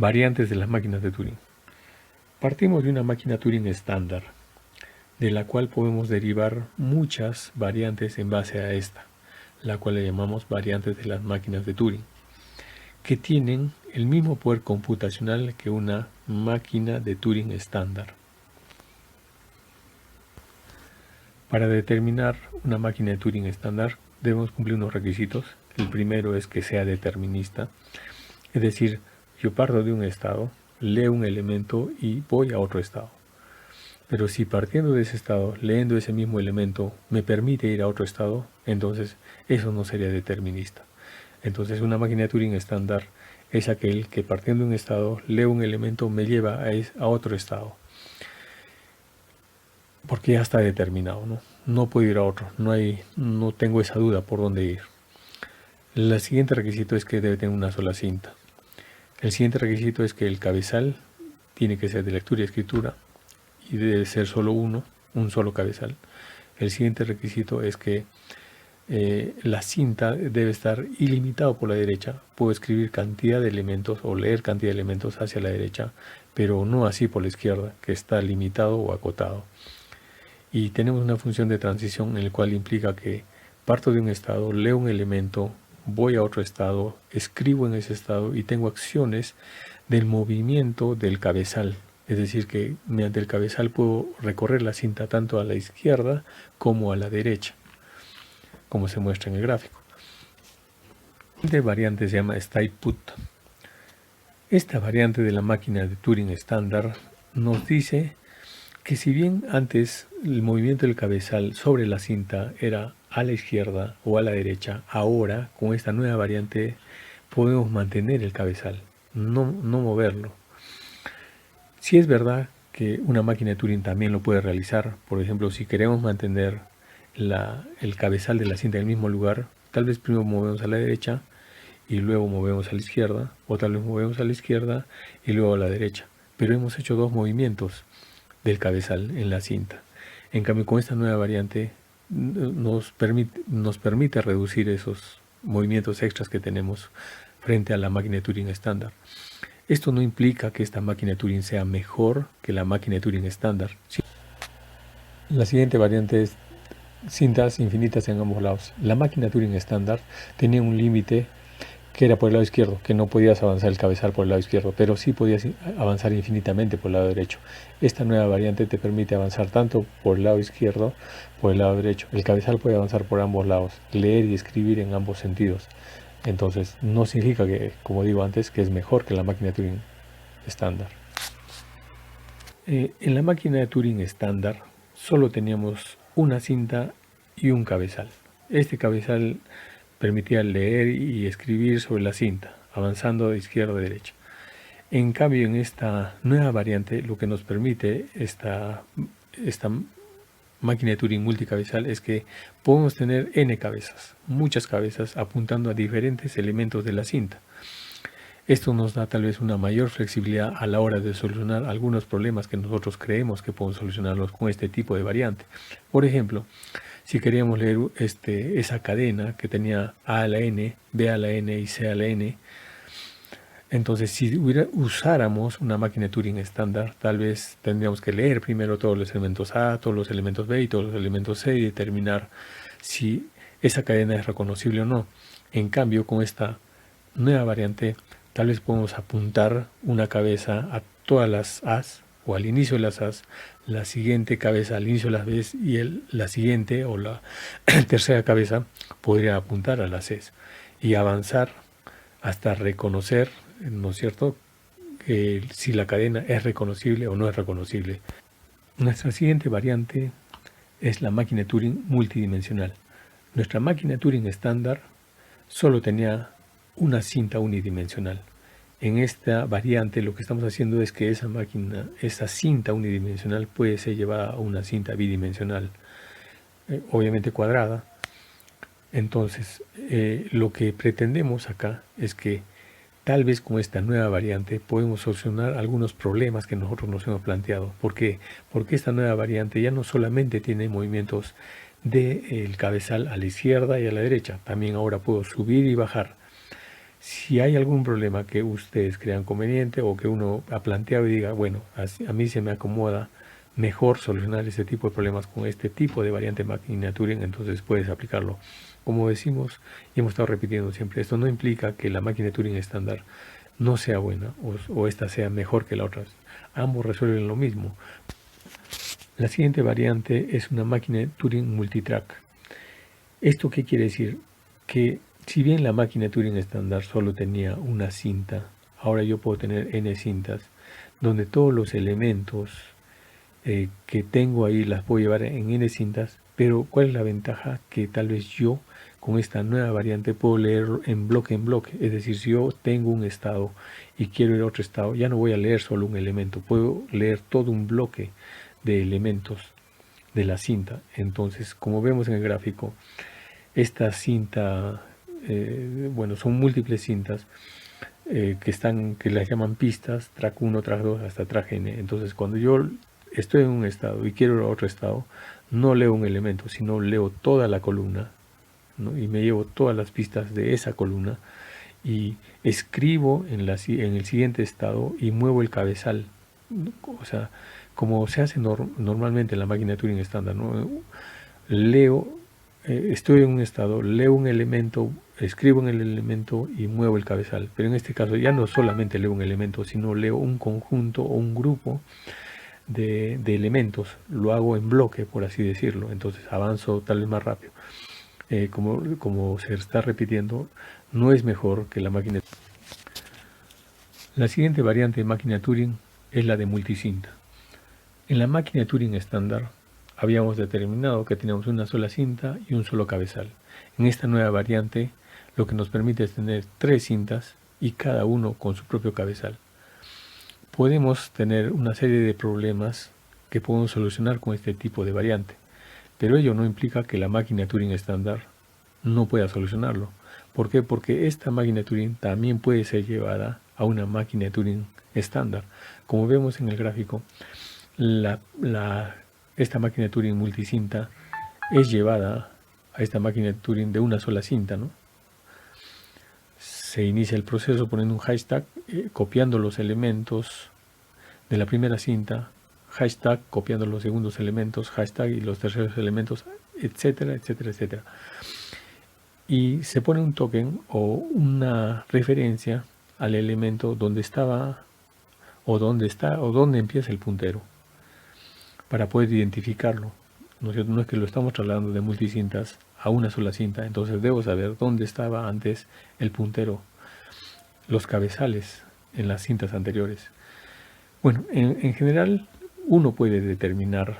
Variantes de las máquinas de Turing. Partimos de una máquina Turing estándar, de la cual podemos derivar muchas variantes en base a esta, la cual le llamamos variantes de las máquinas de Turing, que tienen el mismo poder computacional que una máquina de Turing estándar. Para determinar una máquina de Turing estándar debemos cumplir unos requisitos. El primero es que sea determinista, es decir, yo parto de un estado, leo un elemento y voy a otro estado. Pero si partiendo de ese estado, leyendo ese mismo elemento, me permite ir a otro estado, entonces eso no sería determinista. Entonces una máquina de Turing estándar es aquel que partiendo de un estado, leo un elemento, me lleva a otro estado. Porque ya está determinado, no puedo ir a otro, no tengo esa duda por dónde ir. El siguiente requisito es que debe tener una sola cinta. El siguiente requisito es que el cabezal tiene que ser de lectura y escritura y debe ser solo un solo cabezal. El siguiente requisito es que la cinta debe estar ilimitado por la derecha. Puedo escribir cantidad de elementos o leer cantidad de elementos hacia la derecha, pero no así por la izquierda, que está limitado o acotado. Y tenemos una función de transición en la cual implica que parto de un estado, leo un elemento, voy a otro estado, escribo en ese estado y tengo acciones del movimiento del cabezal. Es decir, que mediante el cabezal puedo recorrer la cinta tanto a la izquierda como a la derecha, como se muestra en el gráfico. La siguiente variante se llama stay put. Esta variante de la máquina de Turing estándar nos dice que si bien antes el movimiento del cabezal sobre la cinta era a la izquierda o a la derecha, ahora con esta nueva variante podemos mantener el cabezal, no moverlo. Si es verdad que una máquina de Turing también lo puede realizar, por ejemplo, si queremos mantener el cabezal de la cinta en el mismo lugar, tal vez primero movemos a la derecha y luego movemos a la izquierda, o tal vez movemos a la izquierda y luego a la derecha, pero hemos hecho dos movimientos del cabezal en la cinta. En cambio, con esta nueva variante nos permite reducir esos movimientos extras que tenemos frente a la máquina de Turing estándar. Esto no implica que esta máquina de Turing sea mejor que la máquina de Turing estándar. La siguiente variante es cintas infinitas en ambos lados. La máquina de Turing estándar tenía un límite que era por el lado izquierdo, que no podías avanzar el cabezal por el lado izquierdo, pero sí podías avanzar infinitamente por el lado derecho. Esta nueva variante te permite avanzar tanto por el lado izquierdo, por el lado derecho. El cabezal puede avanzar por ambos lados, leer y escribir en ambos sentidos. Entonces, no significa que, como digo antes, que es mejor que la máquina de Turing estándar. En la máquina de Turing estándar solo teníamos una cinta y un cabezal. Este cabezal permitía leer y escribir sobre la cinta, avanzando de izquierda a derecha. En cambio, en esta nueva variante, lo que nos permite esta máquina de Turing multicabezal es que podemos tener n cabezas, muchas cabezas apuntando a diferentes elementos de la cinta. Esto nos da tal vez una mayor flexibilidad a la hora de solucionar algunos problemas que nosotros creemos que podemos solucionarlos con este tipo de variante. Por ejemplo, si queríamos leer esa cadena que tenía A a la N, B a la N y C a la N, entonces si usáramos una máquina de Turing estándar, tal vez tendríamos que leer primero todos los elementos A, todos los elementos B y todos los elementos C y determinar si esa cadena es reconocible o no. En cambio, con esta nueva variante, tal vez podemos apuntar una cabeza a todas las A's o al inicio de las A's, la siguiente cabeza al inicio de las B's y la siguiente o la tercera cabeza podría apuntar a las C's y avanzar hasta reconocer, ¿no es cierto?, que si la cadena es reconocible o no es reconocible. Nuestra siguiente variante es la máquina de Turing multidimensional. Nuestra máquina de Turing estándar solo tenía una cinta unidimensional. En esta variante lo que estamos haciendo es que esa cinta unidimensional puede ser llevada a una cinta bidimensional, obviamente cuadrada. Entonces, lo que pretendemos acá es que tal vez con esta nueva variante podemos solucionar algunos problemas que nosotros nos hemos planteado. ¿Por qué? Porque esta nueva variante ya no solamente tiene movimientos del cabezal a la izquierda y a la derecha, también ahora puedo subir y bajar. Si hay algún problema que ustedes crean conveniente o que uno ha planteado y diga, bueno, a mí se me acomoda mejor solucionar este tipo de problemas con este tipo de variante máquina Turing, entonces puedes aplicarlo. Como decimos y hemos estado repitiendo siempre, esto no implica que la máquina Turing estándar no sea buena o esta sea mejor que la otra. Ambos resuelven lo mismo. La siguiente variante es una máquina Turing multitrack. ¿Esto qué quiere decir? Que si bien la máquina Turing estándar solo tenía una cinta, ahora yo puedo tener n cintas, donde todos los elementos que tengo ahí las puedo llevar en n cintas, pero ¿cuál es la ventaja? Que tal vez yo con esta nueva variante puedo leer en bloque, es decir, si yo tengo un estado y quiero ir a otro estado, ya no voy a leer solo un elemento, puedo leer todo un bloque de elementos de la cinta. Entonces, como vemos en el gráfico, esta cinta, bueno, son múltiples cintas que las llaman pistas, track 1, track 2, hasta track n. Entonces, cuando yo estoy en un estado y quiero ir a otro estado, no leo un elemento, sino leo toda la columna, ¿no? Y me llevo todas las pistas de esa columna y escribo en el siguiente estado y muevo el cabezal, ¿no? O sea, como se hace normalmente en la máquina Turing estándar, ¿no? Leo, estoy en un estado, leo un elemento, escribo en el elemento y muevo el cabezal. Pero en este caso ya no solamente leo un elemento, sino leo un conjunto o un grupo de elementos. Lo hago en bloque, por así decirlo. Entonces avanzo tal vez más rápido. Como se está repitiendo, no es mejor que la máquina. La siguiente variante de máquina Turing es la de multicinta. En la máquina Turing estándar habíamos determinado que teníamos una sola cinta y un solo cabezal. En esta nueva variante lo que nos permite es tener 3 cintas y cada uno con su propio cabezal. Podemos tener una serie de problemas que podemos solucionar con este tipo de variante, pero ello no implica que la máquina Turing estándar no pueda solucionarlo. ¿Por qué? Porque esta máquina Turing también puede ser llevada a una máquina Turing estándar. Como vemos en el gráfico, esta máquina Turing multicinta es llevada a esta máquina Turing de una sola cinta, ¿no? Se inicia el proceso poniendo un hashtag, copiando los elementos de la primera cinta, hashtag copiando los segundos elementos, hashtag y los terceros elementos, etcétera, etcétera, etcétera. Y se pone un token o una referencia al elemento donde estaba o dónde está o dónde empieza el puntero, para poder identificarlo. No es que lo estamos trasladando de multicintas a una sola cinta, entonces debo saber dónde estaba antes el puntero, los cabezales en las cintas anteriores. Bueno, en general uno puede determinar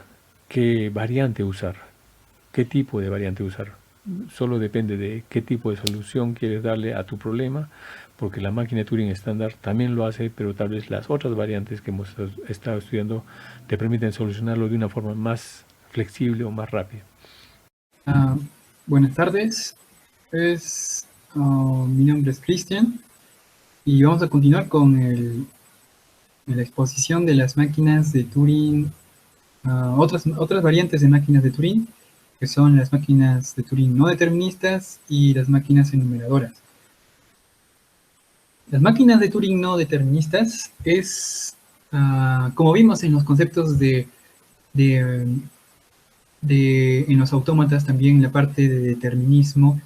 qué variante usar, qué tipo de variante usar. Solo depende de qué tipo de solución quieres darle a tu problema, porque la máquina Turing estándar también lo hace, pero tal vez las otras variantes que hemos estado estudiando te permiten solucionarlo de una forma más flexible o más rápida. Buenas tardes, mi nombre es Cristian y vamos a continuar con la exposición de las máquinas de Turing, otras variantes de máquinas de Turing, que son las máquinas de Turing no deterministas y las máquinas enumeradoras. Las máquinas de Turing no deterministas es, como vimos en los conceptos en los autómatas, también en la parte de determinismo,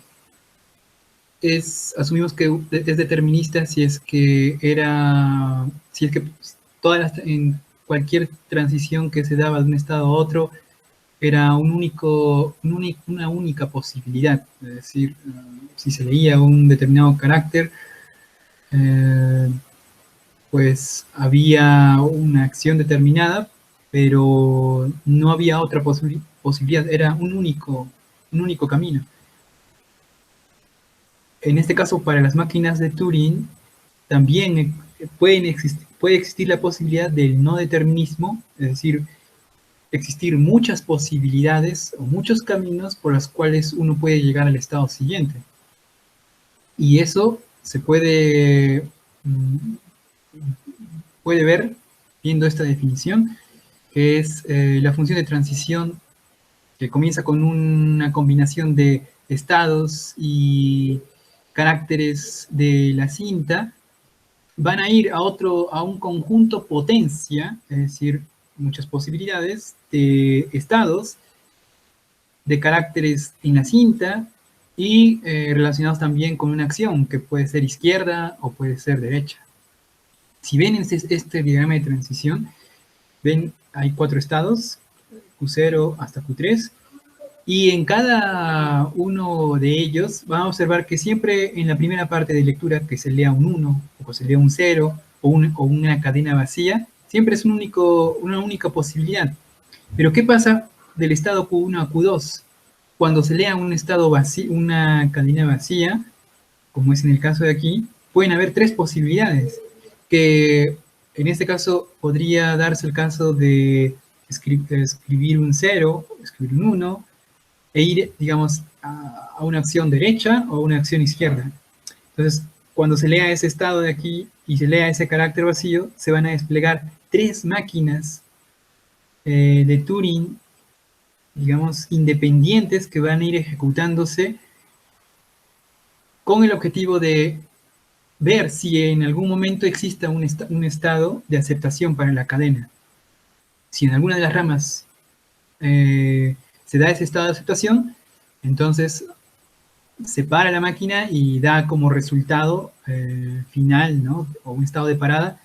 asumimos que es determinista si es que en cualquier transición que se daba de un estado a otro era una única posibilidad. Es decir, si se leía un determinado carácter, pues había una acción determinada, pero no había otra posibilidad, era un único camino. En este caso, para las máquinas de Turing, también puede existir la posibilidad del no determinismo, es decir, existir muchas posibilidades o muchos caminos por los cuales uno puede llegar al estado siguiente. Y eso se puede ver viendo esta definición, que es la función de transición que comienza con una combinación de estados y caracteres de la cinta van a ir a un conjunto potencia, es decir, muchas posibilidades de estados, de caracteres en la cinta y relacionados también con una acción que puede ser izquierda o puede ser derecha. Si ven este diagrama de transición, ven, hay 4 estados, Q0 hasta Q3, y en cada uno de ellos van a observar que siempre en la primera parte de lectura que se lea un 1 o se lea un 0 o una cadena vacía, siempre es una única posibilidad. Pero ¿qué pasa del estado Q1 a Q2? Cuando se lea un estado vacío, una cadena vacía, como es en el caso de aquí, pueden haber 3 posibilidades, que en este caso podría darse el caso de escribir un 0, escribir un 1, e ir, digamos, a una acción derecha o una acción izquierda. Entonces, cuando se lea ese estado de aquí y se lea ese carácter vacío, se van a desplegar 3 máquinas de Turing, digamos, independientes que van a ir ejecutándose con el objetivo de ver si en algún momento exista un estado de aceptación para la cadena. Si en alguna de las ramas se da ese estado de aceptación, entonces se para la máquina y da como resultado final, ¿no? O un estado de parada,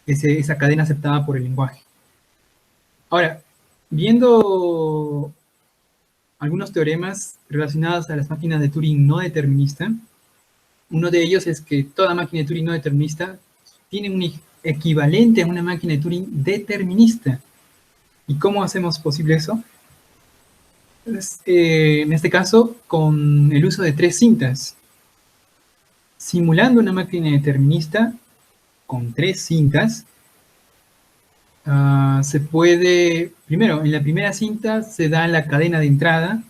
esa cadena aceptada por el lenguaje. Ahora, viendo algunos teoremas relacionados a las máquinas de Turing no determinista, uno de ellos es que toda máquina de Turing no determinista tiene un equivalente a una máquina de Turing determinista. ¿Y cómo hacemos posible eso? Pues, en este caso, con el uso de 3 cintas. Simulando una máquina determinista con 3 cintas, se puede, primero, en la primera cinta se da la cadena de entrada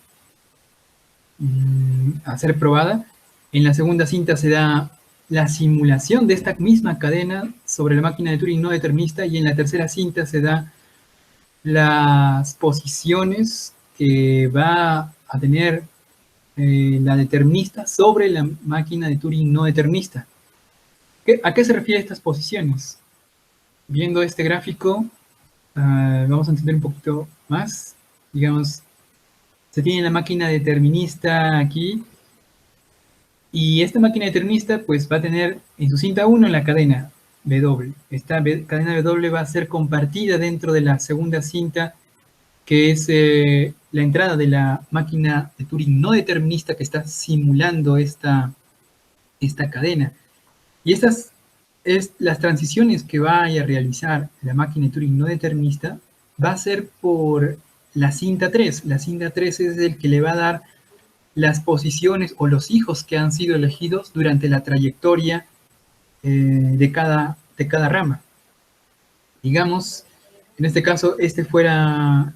a ser probada. En la segunda cinta se da la simulación de esta misma cadena sobre la máquina de Turing no determinista, y en la tercera cinta se da las posiciones que va a tener la determinista sobre la máquina de Turing no determinista. ¿A qué se refieren estas posiciones? Viendo este gráfico, vamos a entender un poquito más. Digamos, se tiene la máquina determinista aquí, y esta máquina determinista pues va a tener en su cinta 1 la cadena W. Esta cadena W va a ser compartida dentro de la segunda cinta, que es la entrada de la máquina de Turing no determinista que está simulando esta cadena. Y estas las transiciones que vaya a realizar la máquina de Turing no determinista va a ser por la cinta 3. La cinta 3 es el que le va a dar las posiciones o los hijos que han sido elegidos durante la trayectoria de cada rama. Digamos, en este caso, fuera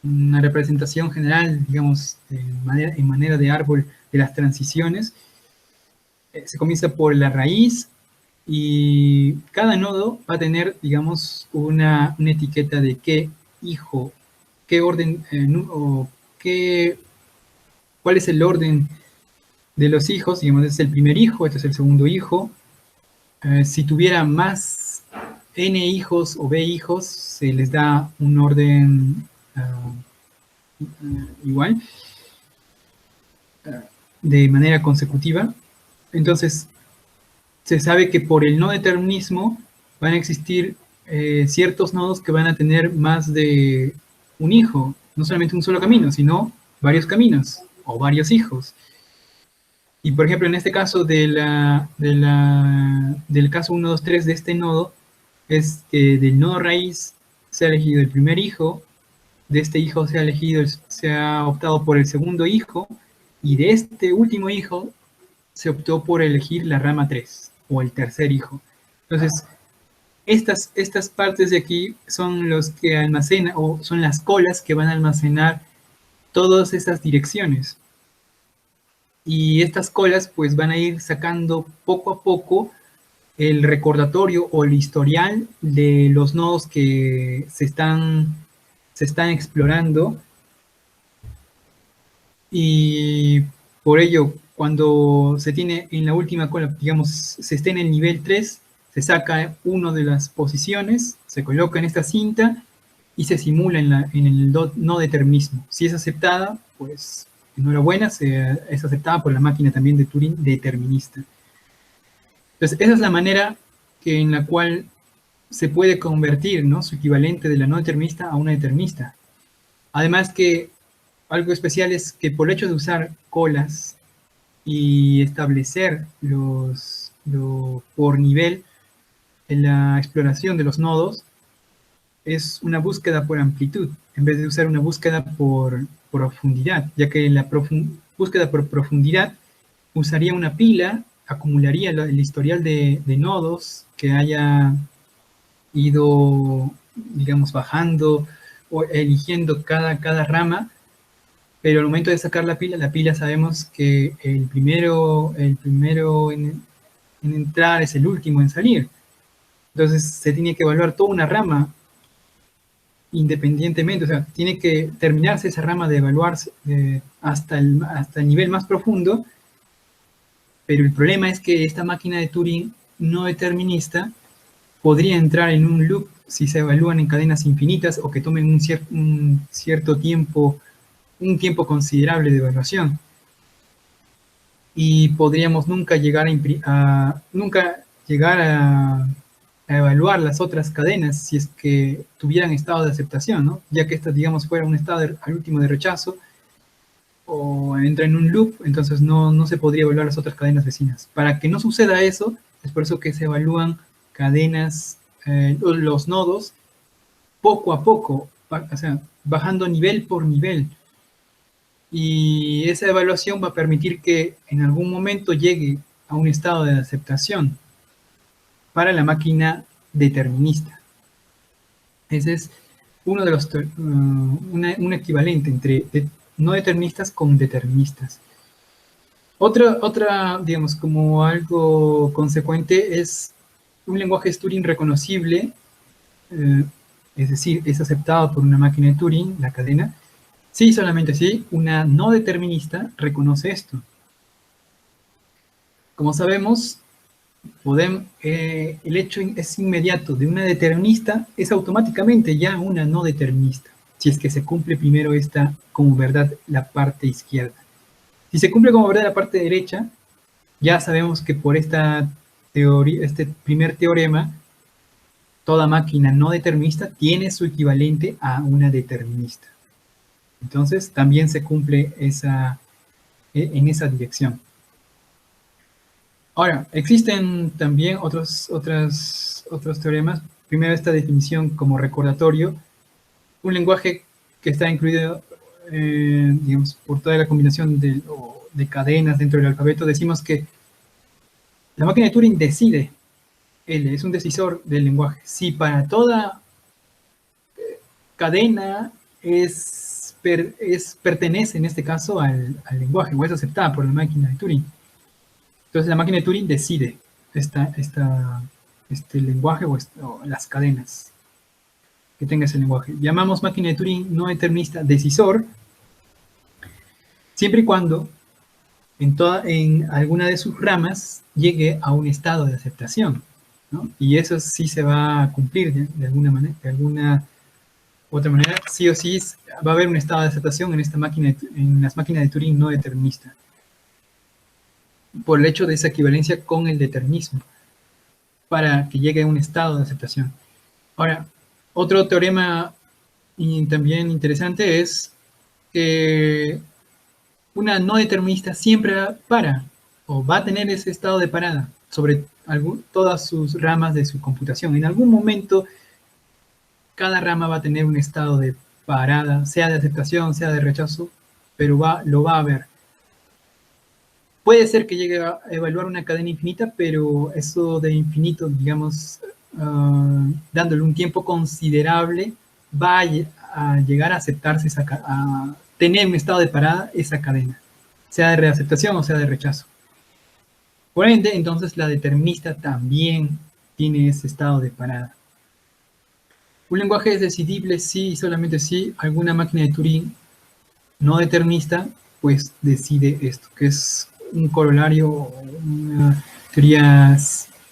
una representación general, digamos, en manera de árbol de las transiciones. Se comienza por la raíz, y cada nodo va a tener, digamos, una etiqueta de qué hijo, qué orden, cuál es el orden de los hijos. Digamos, este es el primer hijo, este es el segundo hijo. Si tuviera más n hijos o b hijos, se les da un orden igual, de manera consecutiva. Entonces, se sabe que por el no determinismo van a existir ciertos nodos que van a tener más de un hijo, no solamente un solo camino, sino varios caminos o varios hijos. Y por ejemplo, en este caso del caso 1, 2, 3 de este nodo, es que del nodo raíz se ha elegido el primer hijo, de este hijo se ha optado por el segundo hijo, y de este último hijo se optó por elegir la rama 3, o el tercer hijo. Entonces, estas partes de aquí son los que almacenan, o son las colas que van a almacenar todas esas direcciones. Y estas colas pues van a ir sacando poco a poco el recordatorio o el historial de los nodos que se están explorando. Y por ello, cuando se tiene en la última cola, digamos, se esté en el nivel 3, se saca una de las posiciones, se coloca en esta cinta y se simula en el no determinismo. Si es aceptada, pues enhorabuena, es aceptada por la máquina también de Turing determinista. Entonces, esa es la manera en la cual se puede convertir, ¿no?, su equivalente de la no determinista a una determinista. Además que algo especial es que por el hecho de usar colas y establecer por nivel en la exploración de los nodos, es una búsqueda por amplitud, en vez de usar una búsqueda por profundidad, ya que la búsqueda por profundidad usaría una pila, acumularía el historial de nodos que haya ido, digamos, bajando o eligiendo cada rama, pero al momento de sacar la pila sabemos que el primero en entrar es el último en salir. Entonces se tiene que evaluar toda una rama independientemente, o sea, tiene que terminarse esa rama de evaluarse hasta el nivel más profundo, pero el problema es que esta máquina de Turing no determinista podría entrar en un loop si se evalúan en cadenas infinitas o que tomen un cierto tiempo, un tiempo considerable de evaluación. Y podríamos nunca llegar a evaluar las otras cadenas si es que tuvieran estado de aceptación, ¿no? Ya que esta, digamos, fuera un estado al último de rechazo o entra en un loop, entonces no se podría evaluar las otras cadenas vecinas. Para que no suceda eso, es por eso que se evalúan cadenas, los nodos, poco a poco, o sea, bajando nivel por nivel. Y esa evaluación va a permitir que en algún momento llegue a un estado de aceptación para la máquina determinista. Ese es uno de los un equivalente entre no deterministas con deterministas. Otra, digamos, como algo consecuente es un lenguaje de Turing reconocible, es decir, es aceptado por una máquina de Turing, la cadena. Sí, solamente sí, una no determinista reconoce esto. Como sabemos, el hecho es inmediato de una determinista, es automáticamente ya una no determinista, si es que se cumple primero esta como verdad la parte izquierda. Si se cumple como verdad la parte derecha, ya sabemos que por esta teoría, este primer teorema, toda máquina no determinista tiene su equivalente a una determinista. Entonces, también se cumple en esa dirección. Ahora, existen también otros teoremas. Primero, esta definición como recordatorio. Un lenguaje que está incluido, digamos, por toda la combinación de cadenas dentro del alfabeto. Decimos que la máquina de Turing decide, L, es un decisor del lenguaje. Si para toda cadena pertenece en este caso al lenguaje, o es aceptada por la máquina de Turing. Entonces la máquina de Turing decide este lenguaje o las cadenas que tenga ese lenguaje. Llamamos máquina de Turing no determinista decisor, siempre y cuando en alguna de sus ramas llegue a un estado de aceptación, ¿no? Y eso sí se va a cumplir de alguna manera, de alguna otra manera, sí o sí va a haber un estado de aceptación en las máquinas de Turing no determinista, por el hecho de esa equivalencia con el determinismo, para que llegue a un estado de aceptación. Ahora, otro teorema también interesante es que una no determinista siempre para, o va a tener ese estado de parada sobre todas sus ramas de su computación. En algún momento, cada rama va a tener un estado de parada, sea de aceptación, sea de rechazo, pero lo va a ver. Puede ser que llegue a evaluar una cadena infinita, pero eso de infinito, digamos, dándole un tiempo considerable, va a llegar a aceptarse, a tener un estado de parada esa cadena, sea de reaceptación o sea de rechazo. Por ende, entonces la determinista también tiene ese estado de parada. Un lenguaje es decidible si y solamente si alguna máquina de Turing no determinista pues decide esto, que es un corolario o una teoría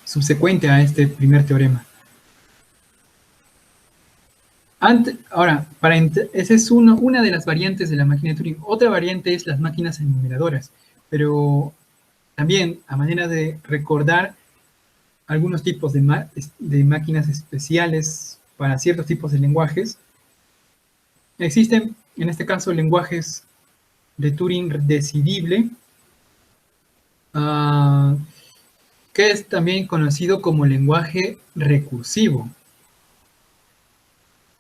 subsecuente a este primer teorema. Ahora, esa es una de las variantes de la máquina de Turing. Otra variante es las máquinas enumeradoras, pero también a manera de recordar algunos tipos de máquinas especiales para ciertos tipos de lenguajes. Existen, en este caso, lenguajes de Turing decidible, que es también conocido como lenguaje recursivo.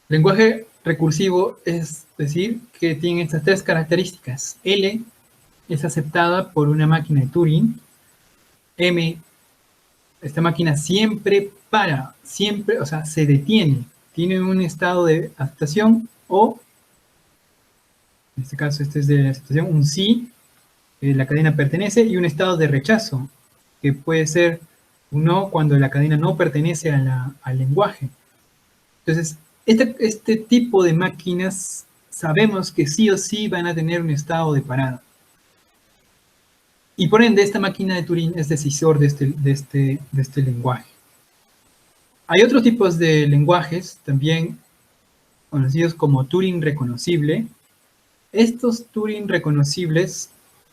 Lenguaje recursivo es decir que tiene estas tres características. L es aceptada por una máquina de Turing. M, esta máquina siempre para, siempre, o sea, se detiene. Tiene un estado de aceptación o, en este caso este es de la aceptación, un sí, la cadena pertenece, y un estado de rechazo, que puede ser un no cuando la cadena no pertenece al lenguaje. Entonces, este tipo de máquinas sabemos que sí o sí van a tener un estado de parada. Y por ende, esta máquina de Turing es decisor de este lenguaje. Hay otros tipos de lenguajes, también conocidos como Turing reconocible. Estos Turing reconocibles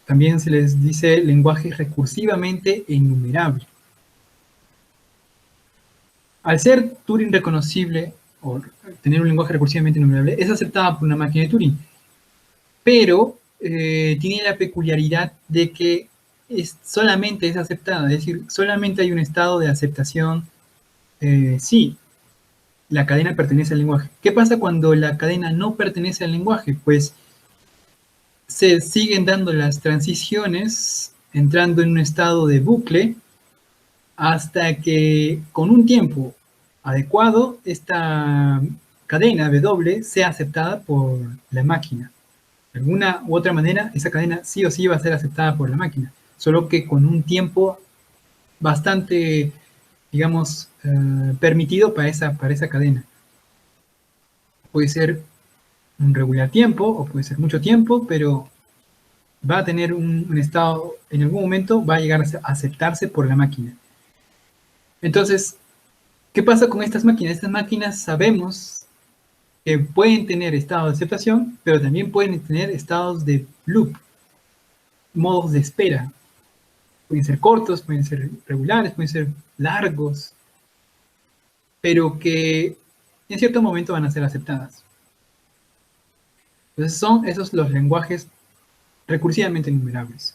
también se les dice lenguaje recursivamente enumerable. Al ser Turing reconocible, o tener un lenguaje recursivamente enumerable, es aceptada por una máquina de Turing. Pero tiene la peculiaridad de que solamente es aceptada, es decir, solamente hay un estado de aceptación sí, la cadena pertenece al lenguaje. ¿Qué pasa cuando la cadena no pertenece al lenguaje? Pues se siguen dando las transiciones, entrando en un estado de bucle, hasta que con un tiempo adecuado, esta cadena W sea aceptada por la máquina. De alguna u otra manera, esa cadena sí o sí va a ser aceptada por la máquina, solo que con un tiempo bastante, digamos, permitido para esa cadena. Puede ser un regular tiempo o puede ser mucho tiempo, pero va a tener un estado, en algún momento va a llegar a aceptarse por la máquina. Entonces, ¿qué pasa con estas máquinas? Estas máquinas sabemos que pueden tener estados de aceptación, pero también pueden tener estados de loop, modos de espera. Pueden ser cortos, pueden ser regulares, pueden ser largos, pero que en cierto momento van a ser aceptadas. Entonces son esos los lenguajes recursivamente enumerables.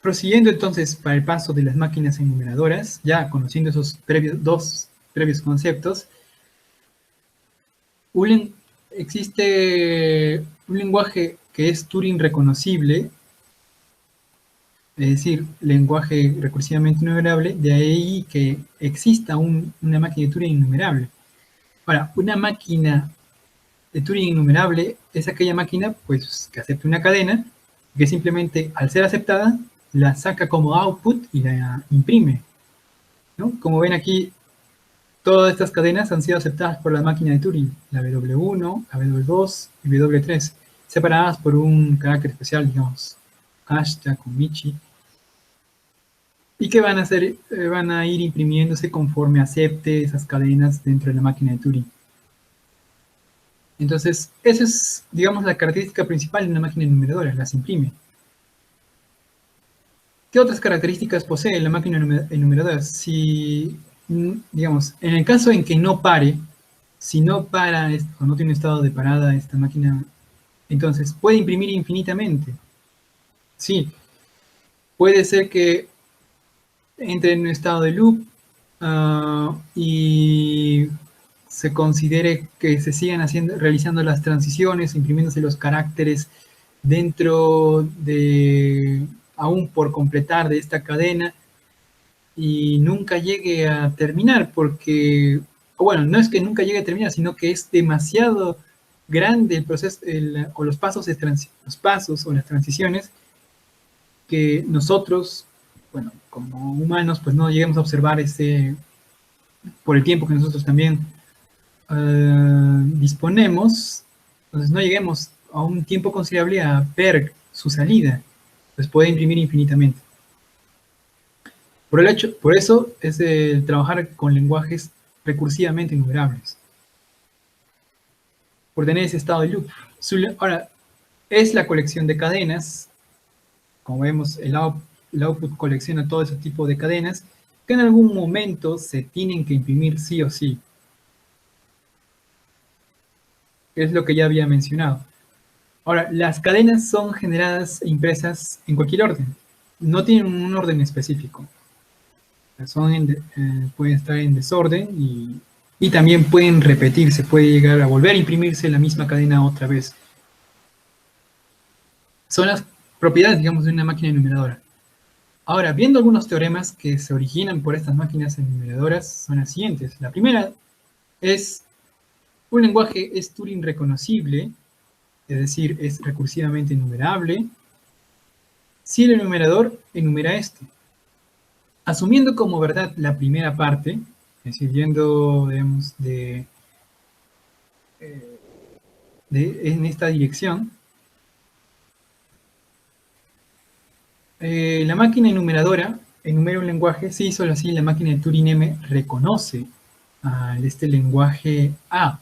Prosiguiendo entonces para el paso de las máquinas enumeradoras, ya conociendo esos dos previos conceptos, existe un lenguaje que es Turing reconocible, es decir, lenguaje recursivamente enumerable, de ahí que exista una máquina de Turing enumerable. Ahora, una máquina de Turing enumerable es aquella máquina pues, que acepta una cadena, que simplemente al ser aceptada, la saca como output y la imprime, ¿no? Como ven aquí, todas estas cadenas han sido aceptadas por la máquina de Turing, la W1, la W2 y W3, separadas por un carácter especial, digamos, hashtag o Michi, y que van a ir imprimiéndose conforme acepte esas cadenas dentro de la máquina de Turing. Entonces, esa es, digamos, la característica principal de una máquina enumeradora, las imprime. ¿Qué otras características posee la máquina enumeradora? Si, digamos, en el caso en que no pare, si no para o no tiene un estado de parada esta máquina, entonces puede imprimir infinitamente. Sí, puede ser que entre en un estado de loop y se considere que se sigan realizando las transiciones, imprimiéndose los caracteres dentro de, aún por completar de esta cadena, y nunca llegue a terminar, porque, bueno, no es que nunca llegue a terminar, sino que es demasiado grande el proceso, o los pasos o las transiciones, que nosotros, bueno, como humanos, pues no lleguemos a observar por el tiempo que nosotros también disponemos, entonces no lleguemos a un tiempo considerable a ver su salida, pues puede imprimir infinitamente. Por eso es el trabajar con lenguajes recursivamente enumerables, por tener ese estado de loop. Ahora, es la colección de cadenas, como vemos, el output colecciona todo ese tipo de cadenas, que en algún momento se tienen que imprimir sí o sí. Es lo que ya había mencionado. Ahora, las cadenas son generadas e impresas en cualquier orden. No tienen un orden específico. Pueden estar en desorden y también pueden repetirse. Puede llegar a volver a imprimirse la misma cadena otra vez. Son las propiedades, digamos, de una máquina enumeradora. Ahora, viendo algunos teoremas que se originan por estas máquinas enumeradoras, son las siguientes. La primera es: un lenguaje es Turing reconocible, es decir, es recursivamente enumerable, si el enumerador enumera este. Asumiendo como verdad la primera parte, es decir, yendo, digamos, en esta dirección, la máquina enumeradora enumera un lenguaje. Sí, solo así la máquina de Turing M reconoce a este lenguaje A.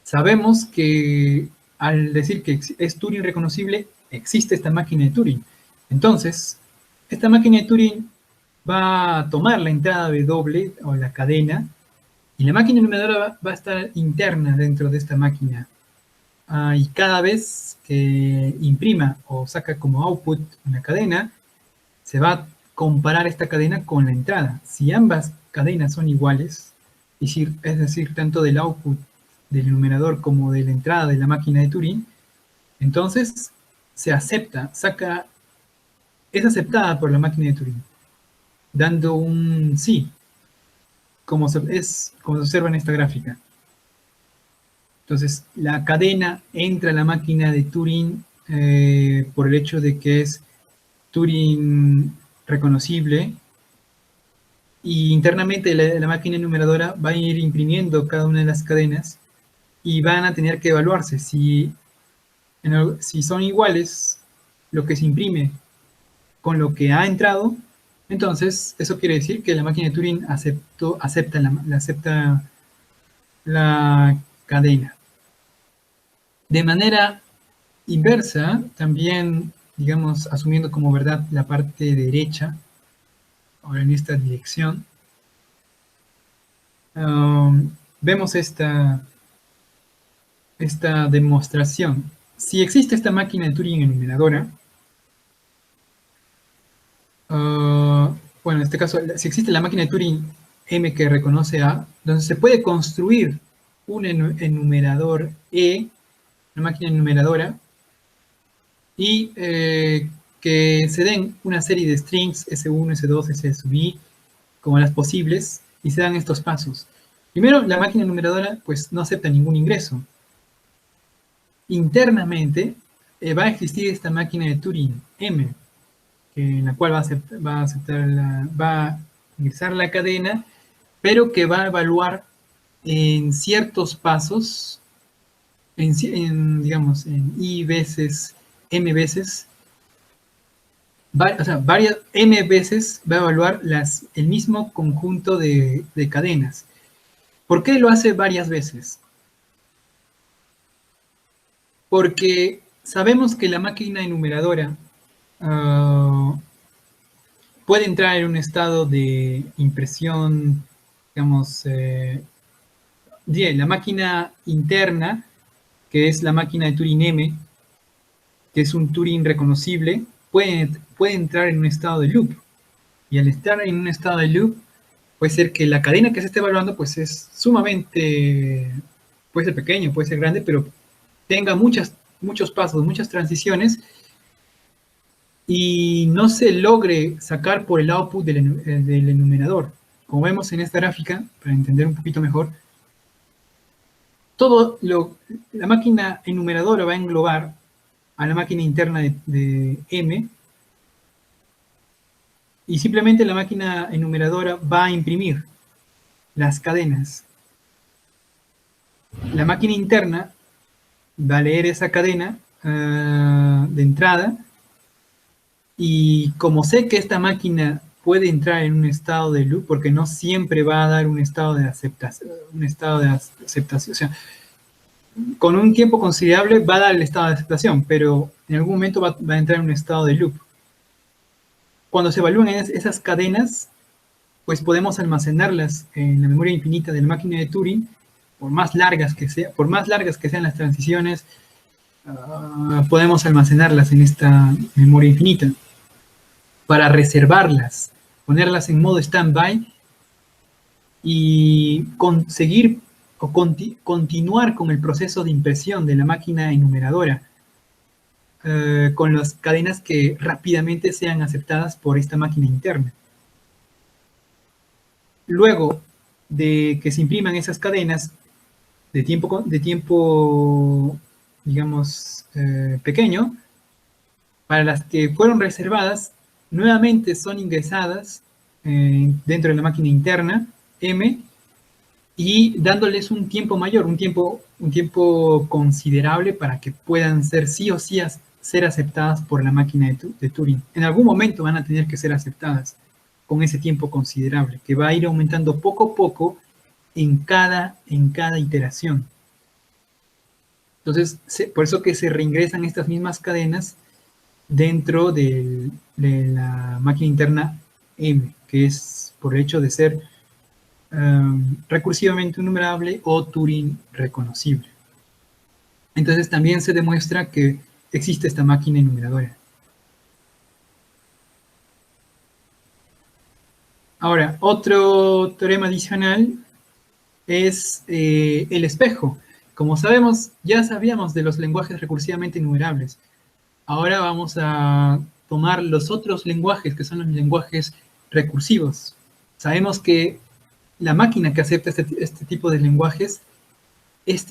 Sabemos que al decir que es Turing reconocible, existe esta máquina de Turing. Entonces, esta máquina de Turing va a tomar la entrada W o la cadena, y la máquina enumeradora va a estar interna dentro de esta máquina. Y cada vez que imprima o saca como output una cadena, se va a comparar esta cadena con la entrada. Si ambas cadenas son iguales, es decir, tanto del output del enumerador como de la entrada de la máquina de Turing, entonces se acepta, es aceptada por la máquina de Turing, dando un sí, como se observa en esta gráfica. Entonces, la cadena entra a la máquina de Turing por el hecho de que es Turing reconocible, y internamente la máquina enumeradora va a ir imprimiendo cada una de las cadenas y van a tener que evaluarse. Si son iguales lo que se imprime con lo que ha entrado, entonces eso quiere decir que la máquina de Turing acepta la cadena. De manera inversa, también, digamos, asumiendo como verdad la parte derecha, ahora en esta dirección, vemos esta demostración. Si existe esta máquina de Turing enumeradora, bueno, en este caso, si existe la máquina de Turing M que reconoce A, entonces se puede construir un enumerador E, una máquina enumeradora, y que se den una serie de strings S1, S2, S sub i, como las posibles, y se dan estos pasos. Primero, la máquina enumeradora pues no acepta ningún ingreso. Internamente va a existir esta máquina de Turing M, en la cual va a ingresar la cadena, pero que va a evaluar en ciertos pasos, digamos, en I veces, M veces, o sea, varias M veces va a evaluar el mismo conjunto de cadenas. ¿Por qué lo hace varias veces? Porque sabemos que la máquina enumeradora puede entrar en un estado de impresión, digamos, la máquina interna, que es la máquina de Turing M, que es un Turing reconocible, puede entrar en un estado de loop. Y al estar en un estado de loop, puede ser que la cadena que se esté evaluando pues es sumamente, puede ser pequeño, puede ser grande, pero tenga muchos pasos, muchas transiciones, y no se logre sacar por el output del enumerador. Como vemos en esta gráfica, para entender un poquito mejor, la máquina enumeradora va a englobar a la máquina interna de M, y simplemente la máquina enumeradora va a imprimir las cadenas. La máquina interna va a leer esa cadena de entrada, y como sé que esta máquina puede entrar en un estado de loop, porque no siempre va a dar un estado de aceptación, o sea, con un tiempo considerable va a dar el estado de aceptación, pero en algún momento va a entrar en un estado de loop. Cuando se evalúan esas cadenas, pues podemos almacenarlas en la memoria infinita de la máquina de Turing, por más largas que sean las transiciones, podemos almacenarlas en esta memoria infinita para reservarlas, ponerlas en modo standby y conseguir o continuar con el proceso de impresión de la máquina enumeradora con las cadenas que rápidamente sean aceptadas por esta máquina interna. Luego de que se impriman esas cadenas de tiempo digamos, pequeño, para las que fueron reservadas, nuevamente son ingresadas dentro de la máquina interna, M, y dándoles un tiempo mayor, un tiempo considerable para que puedan ser sí o sí ser aceptadas por la máquina de Turing. En algún momento van a tener que ser aceptadas con ese tiempo considerable, que va a ir aumentando poco a poco en cada iteración. Entonces, por eso que se reingresan estas mismas cadenas dentro de la máquina interna M, que es por el hecho de ser recursivamente enumerable o Turing reconocible. Entonces también se demuestra que existe esta máquina enumeradora. Ahora, otro teorema adicional es el espejo. Como sabemos, ya sabíamos de los lenguajes recursivamente enumerables. Ahora vamos a tomar los otros lenguajes, que son los lenguajes recursivos. Sabemos que la máquina que acepta este tipo de lenguajes,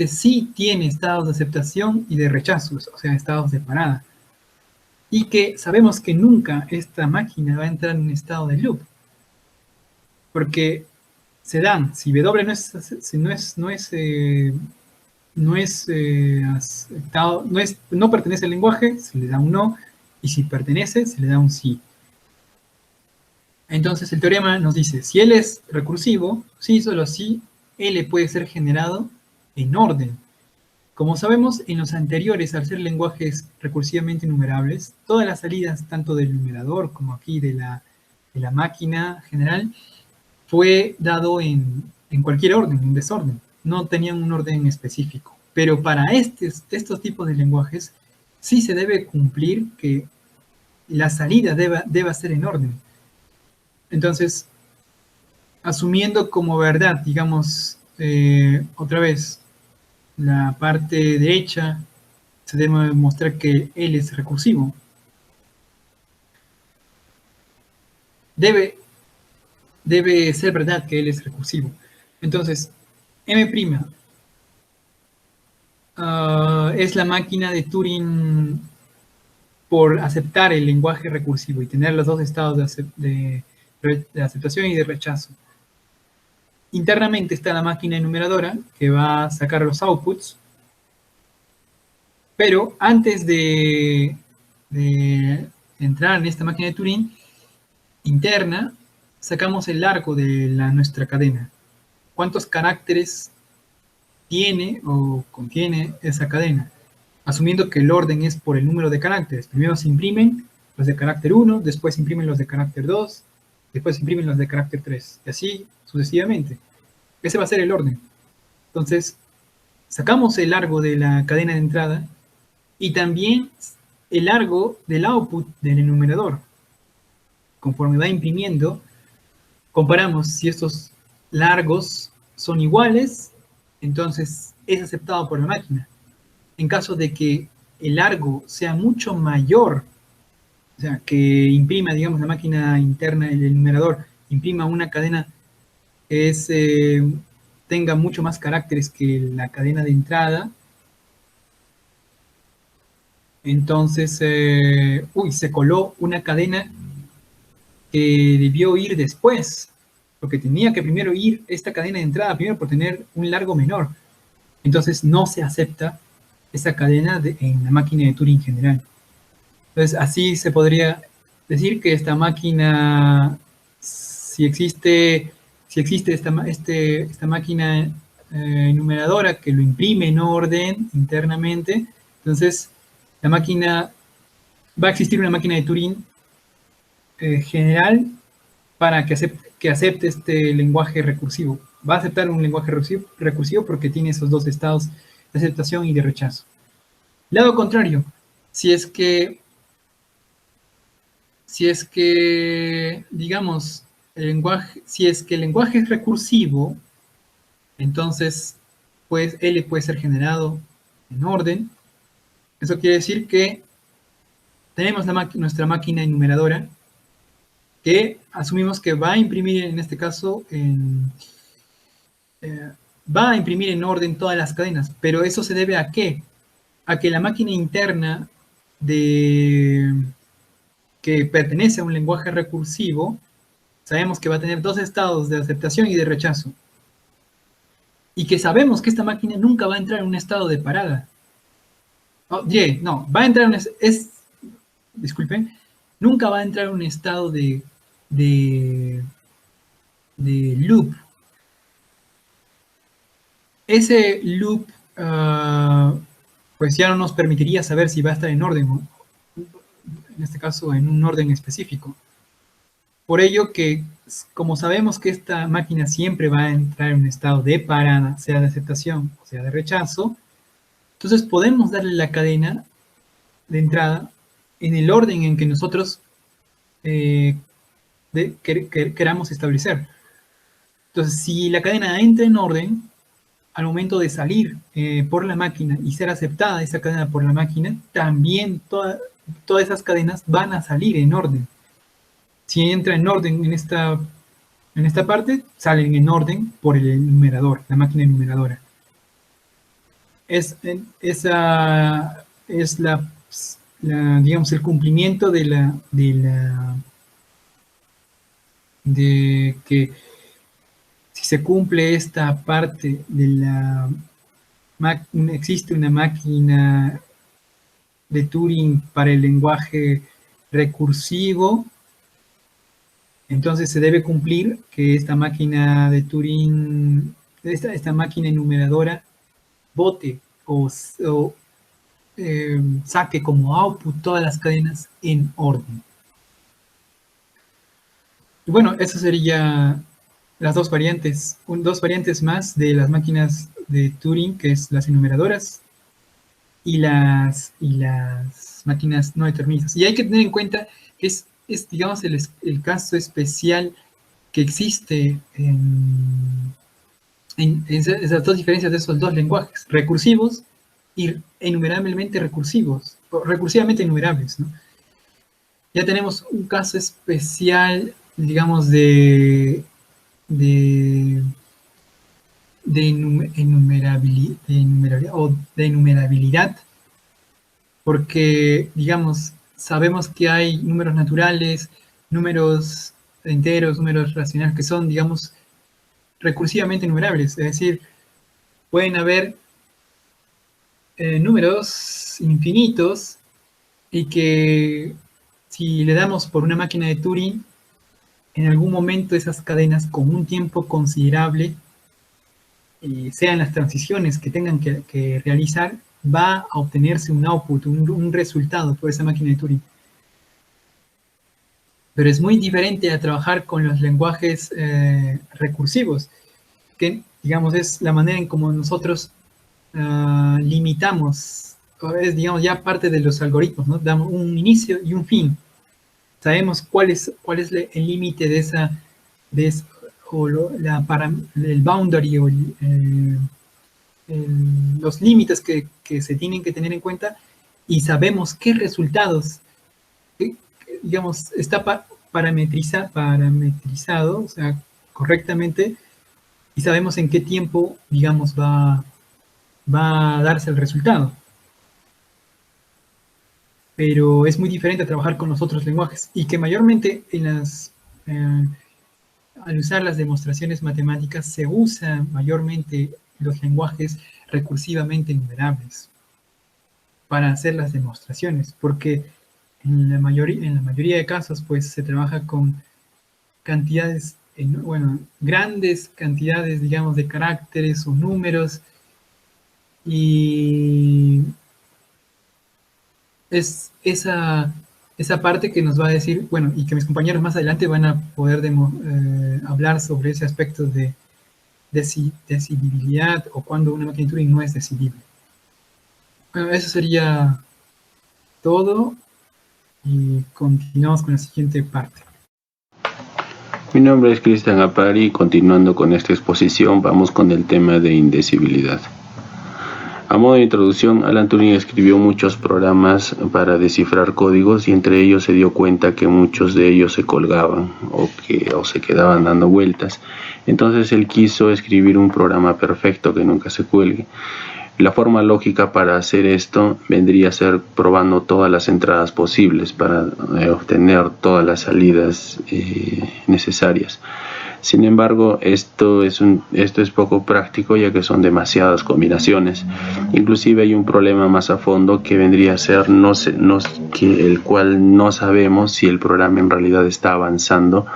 sí tiene estados de aceptación y de rechazo, o sea, estados de parada. Y que sabemos que nunca esta máquina va a entrar en un estado de loop. Porque se dan, si W no pertenece al lenguaje, se le da un no, y si pertenece, se le da un sí. Entonces el teorema nos dice, si L es recursivo, sí, solo sí, L puede ser generado en orden. Como sabemos, en los anteriores, al ser lenguajes recursivamente enumerables, todas las salidas, tanto del numerador como aquí de la máquina general, fue dado en cualquier orden, en desorden. No tenían un orden específico. Pero para estos tipos de lenguajes, sí se debe cumplir que la salida deba ser en orden. Entonces, asumiendo como verdad, digamos, otra vez, la parte derecha, se debe demostrar que L es recursivo. Debe ser verdad que L es recursivo. Entonces, M' es la máquina de Turing por aceptar el lenguaje recursivo y tener los dos estados de aceptación y de rechazo. Internamente está la máquina enumeradora que va a sacar los outputs, pero antes de entrar en esta máquina de Turing interna, sacamos el largo de nuestra cadena. ¿Cuántos caracteres tiene o contiene esa cadena? Asumiendo que el orden es por el número de caracteres. Primero se imprimen los de carácter 1, después se imprimen los de carácter 2, después se imprimen los de carácter 3, y así sucesivamente. Ese va a ser el orden. Entonces, sacamos el largo de la cadena de entrada y también el largo del output del enumerador. Conforme va imprimiendo, comparamos si estos largos son iguales, entonces es aceptado por la máquina. En caso de que el largo sea mucho mayor, o sea, que imprima, digamos, la máquina interna, el enumerador, imprima una cadena que tenga mucho más caracteres que la cadena de entrada, entonces, se coló una cadena que debió ir después, porque tenía que primero ir esta cadena de entrada, primero por tener un largo menor. Entonces no se acepta esa cadena en la máquina de Turing general. Entonces, así se podría decir que esta máquina, si existe esta máquina enumeradora que lo imprime en orden internamente, entonces la máquina, va a existir una máquina de Turing general para que acepte este lenguaje recursivo. Va a aceptar un lenguaje recursivo porque tiene esos dos estados de aceptación y de rechazo. Lado contrario, si es que, digamos, si es que el lenguaje es recursivo, entonces, pues, L puede ser generado en orden. Eso quiere decir que tenemos nuestra máquina enumeradora que asumimos que va a imprimir, en este caso, va a imprimir en orden todas las cadenas. Pero eso se debe ¿a qué? A que la máquina interna que pertenece a un lenguaje recursivo, sabemos que va a tener dos estados de aceptación y de rechazo. Y que sabemos que esta máquina nunca va a entrar en un estado de parada. Va a entrar disculpen, nunca va a entrar en un estado de loop. Ese loop, pues ya no nos permitiría saber si va a estar en orden, en este caso en un orden específico. Por ello que, como sabemos que esta máquina siempre va a entrar en un estado de parada, sea de aceptación o sea de rechazo, entonces podemos darle la cadena de entrada en el orden en que nosotros queramos establecer. Entonces, si la cadena entra en orden, al momento de salir por la máquina y ser aceptada esa cadena por la máquina, también todas esas cadenas van a salir en orden. Si entra en orden en esta parte, salen en orden por el enumerador, la máquina enumeradora. Esa es digamos, el cumplimiento de que si se cumple esta parte existe una máquina de Turing para el lenguaje recursivo, entonces se debe cumplir que esta máquina de Turing, esta máquina enumeradora, bote o saque como output todas las cadenas en orden. Y bueno, eso sería las dos variantes más de las máquinas de Turing, que es las enumeradoras y las máquinas no deterministas. Y hay que tener en cuenta que es digamos, el caso especial que existe en esas dos diferencias de esos dos lenguajes, recursivos y enumerablemente recursivos, o recursivamente enumerables, ¿no? Ya tenemos un caso especial, digamos, de enumerabilidad, porque, digamos, sabemos que hay números naturales, números enteros, números racionales que son, digamos, recursivamente enumerables, es decir, pueden haber números infinitos y que si le damos por una máquina de Turing, en algún momento esas cadenas con un tiempo considerable, sean las transiciones que tengan que realizar, va a obtenerse un output, un resultado por esa máquina de Turing. Pero es muy diferente a trabajar con los lenguajes recursivos, que, digamos, es la manera en cómo nosotros limitamos, es, digamos, ya parte de los algoritmos, ¿no? Damos un inicio y un fin. Sabemos cuál es el límite el boundary o los límites que se tienen que tener en cuenta, y sabemos qué resultados, digamos, está parametrizado, o sea, correctamente, y sabemos en qué tiempo, digamos, va a darse el resultado. Pero es muy diferente a trabajar con los otros lenguajes, y que mayormente al usar las demostraciones matemáticas se usan mayormente los lenguajes recursivamente enumerables. para hacer las demostraciones, porque en la mayoría de casos pues se trabaja con cantidades, grandes cantidades, digamos, de caracteres o números, y es esa parte que nos va a decir, bueno, y que mis compañeros más adelante van a poder hablar sobre ese aspecto de decidibilidad o cuando una máquina de Turing no es decidible. Bueno, eso sería todo y continuamos con la siguiente parte. Mi nombre es Cristian Apari y continuando con esta exposición vamos con el tema de indecibilidad. A modo de introducción, Alan Turing escribió muchos programas para descifrar códigos y entre ellos se dio cuenta que muchos de ellos se colgaban o se quedaban dando vueltas. Entonces él quiso escribir un programa perfecto que nunca se cuelgue. La forma lógica para hacer esto vendría a ser probando todas las entradas posibles para obtener todas las salidas necesarias. Sin embargo, esto es poco práctico ya que son demasiadas combinaciones. Inclusive hay un problema más a fondo que vendría a ser el cual no sabemos si el programa en realidad está avanzando,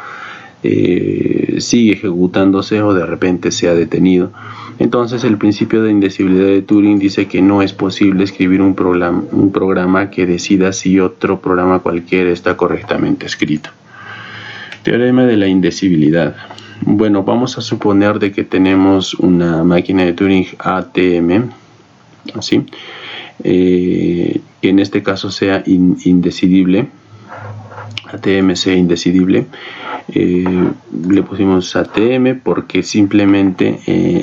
sigue ejecutándose o de repente se ha detenido. Entonces el principio de indecibilidad de Turing dice que no es posible escribir un programa que decida si otro programa cualquiera está correctamente escrito. Teorema de la indecibilidad. Bueno, vamos a suponer de que tenemos una máquina de Turing ATM, ¿sí? Que en este caso sea indecidible, ATM sea indecidible. Le pusimos ATM porque simplemente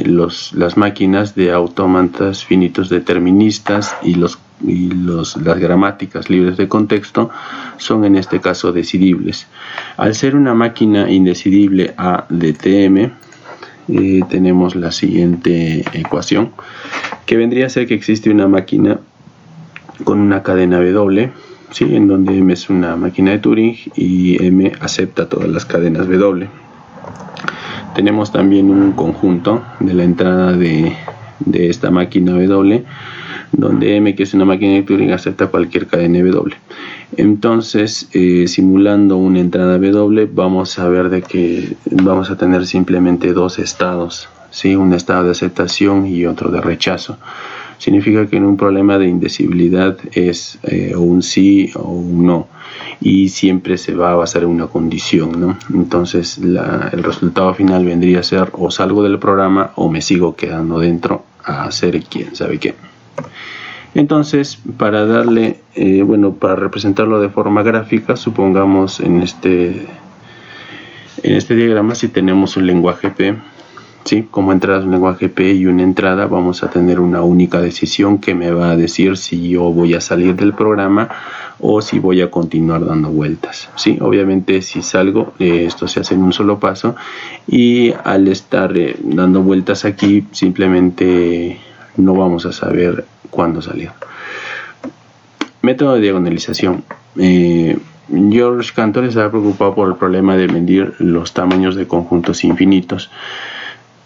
las máquinas de autómatas finitos deterministas y las gramáticas libres de contexto son en este caso decidibles. Al ser una máquina indecidible A de TM, tenemos la siguiente ecuación, que vendría a ser que existe una máquina con una cadena W, ¿sí? En donde M es una máquina de Turing y M acepta todas las cadenas W. Tenemos también un conjunto de la entrada de esta máquina W, donde M, que es una máquina de Turing, acepta cualquier cadena W. Entonces, simulando una entrada W, vamos a ver de que vamos a tener simplemente dos estados, ¿sí? Un estado de aceptación y otro de rechazo. Significa que en un problema de indecibilidad es o un sí o un no, y siempre se va a basar en una condición, ¿no? Entonces el resultado final vendría a ser o salgo del programa o me sigo quedando dentro a hacer quién sabe qué. Entonces, para para representarlo de forma gráfica, supongamos en este diagrama, si tenemos un lenguaje P, ¿sí? Como entrada un lenguaje P y una entrada, vamos a tener una única decisión que me va a decir si yo voy a salir del programa o si voy a continuar dando vueltas, ¿sí? Obviamente si salgo, esto se hace en un solo paso, y al estar dando vueltas aquí, simplemente no vamos a saber cuándo salir. Método de diagonalización. George Cantor estaba preocupado por el problema de medir los tamaños de conjuntos infinitos.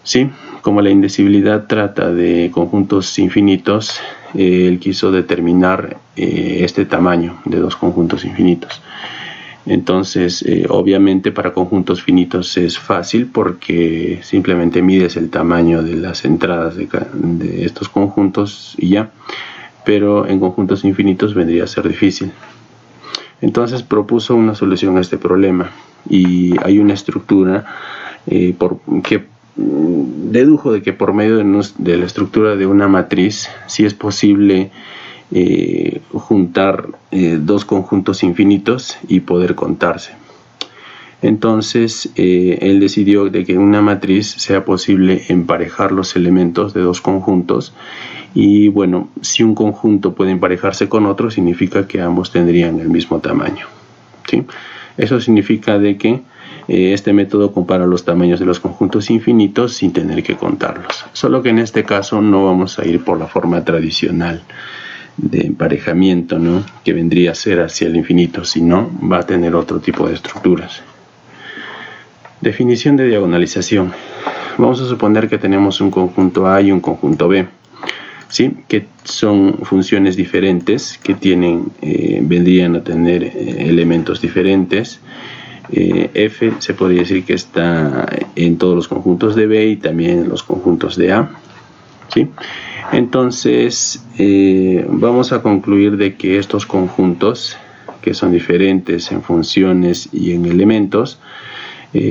Sí, como la indecibilidad trata de conjuntos infinitos, él quiso determinar este tamaño de dos conjuntos infinitos. Entonces, obviamente para conjuntos finitos es fácil porque simplemente mides el tamaño de las entradas de estos conjuntos y ya. Pero en conjuntos infinitos vendría a ser difícil. Entonces propuso una solución a este problema y hay una estructura que dedujo de que por medio de la estructura de una matriz sí es posible juntar dos conjuntos infinitos y poder contarse. Entonces él decidió de que en una matriz sea posible emparejar los elementos de dos conjuntos, y bueno, si un conjunto puede emparejarse con otro, significa que ambos tendrían el mismo tamaño, ¿sí? Eso significa de que este método compara los tamaños de los conjuntos infinitos sin tener que contarlos. Solo que en este caso no vamos a ir por la forma tradicional de emparejamiento, ¿no? Que vendría a ser hacia el infinito, sino va a tener otro tipo de estructuras. Definición de diagonalización. Vamos a suponer que tenemos un conjunto A y un conjunto B. ¿sí? Que son funciones diferentes que vendrían a tener elementos diferentes. F se podría decir que está en todos los conjuntos de B y también en los conjuntos de A, ¿sí? Entonces vamos a concluir de que estos conjuntos, que son diferentes en funciones y en elementos,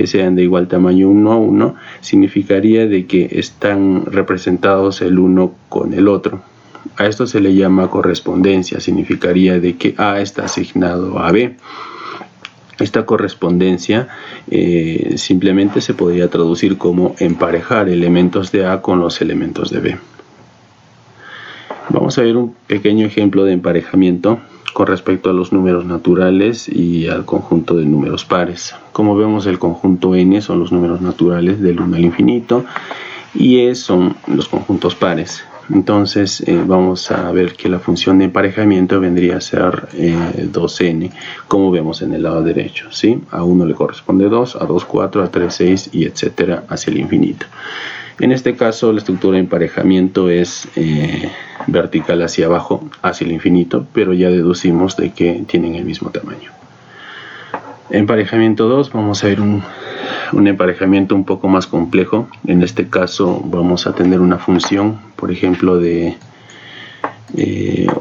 sean de igual tamaño uno a uno, significaría de que están representados el uno con el otro. A esto se le llama correspondencia, significaría de que A está asignado a B. Esta correspondencia simplemente se podría traducir como emparejar elementos de A con los elementos de B. Vamos a ver un pequeño ejemplo de emparejamiento con respecto a los números naturales y al conjunto de números pares. Como vemos, el conjunto n son los números naturales del 1 al infinito y e son los conjuntos pares. Entonces vamos a ver que la función de emparejamiento vendría a ser 2n, como vemos en el lado derecho, ¿sí? A 1 le corresponde 2, a 2 4, a 3 6 y etcétera hacia el infinito. En este caso la estructura de emparejamiento es vertical hacia abajo, hacia el infinito, pero ya deducimos de que tienen el mismo tamaño. Emparejamiento 2, vamos a ver un emparejamiento un poco más complejo. En este caso vamos a tener una función, por ejemplo, de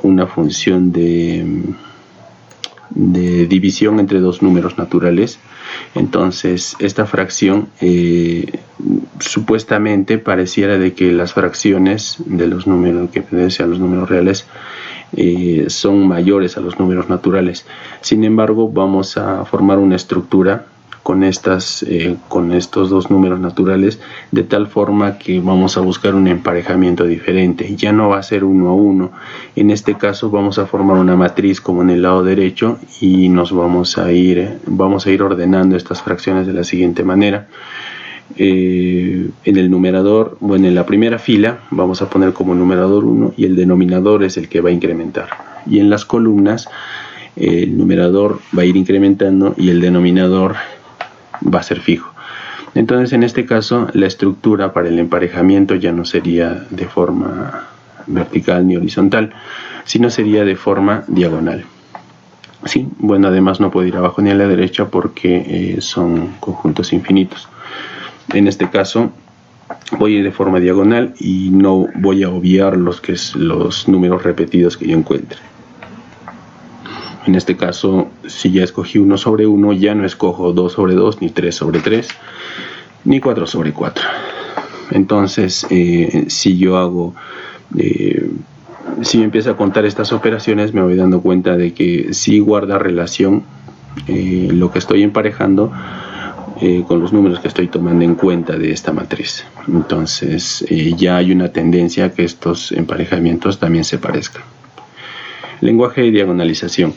una función de división entre dos números naturales. Entonces esta fracción supuestamente pareciera de que las fracciones de los números que pertenecen a los números reales son mayores a los números naturales. Sin embargo, vamos a formar una estructura con estos dos números naturales, de tal forma que vamos a buscar un emparejamiento diferente. Ya no va a ser 1 a 1. En este caso vamos a formar una matriz como en el lado derecho y nos vamos a ir ordenando estas fracciones de la siguiente manera. En el numerador, bueno, en la primera fila vamos a poner como numerador 1 y el denominador es el que va a incrementar. Y en las columnas el numerador va a ir incrementando y el denominador va a ser fijo. Entonces en este caso la estructura para el emparejamiento ya no sería de forma vertical ni horizontal, sino sería de forma diagonal. Sí, bueno, además no puede ir abajo ni a la derecha porque son conjuntos infinitos. En este caso voy a ir de forma diagonal y no voy a obviar los números repetidos que yo encuentre. En este caso, si ya escogí 1 sobre 1, ya no escojo 2 sobre 2, ni 3 sobre 3, ni 4 sobre 4. Entonces, si yo empiezo a contar estas operaciones, me voy dando cuenta de que sí guarda relación lo que estoy emparejando con los números que estoy tomando en cuenta de esta matriz. Entonces, ya hay una tendencia a que estos emparejamientos también se parezcan. Lenguaje de diagonalización.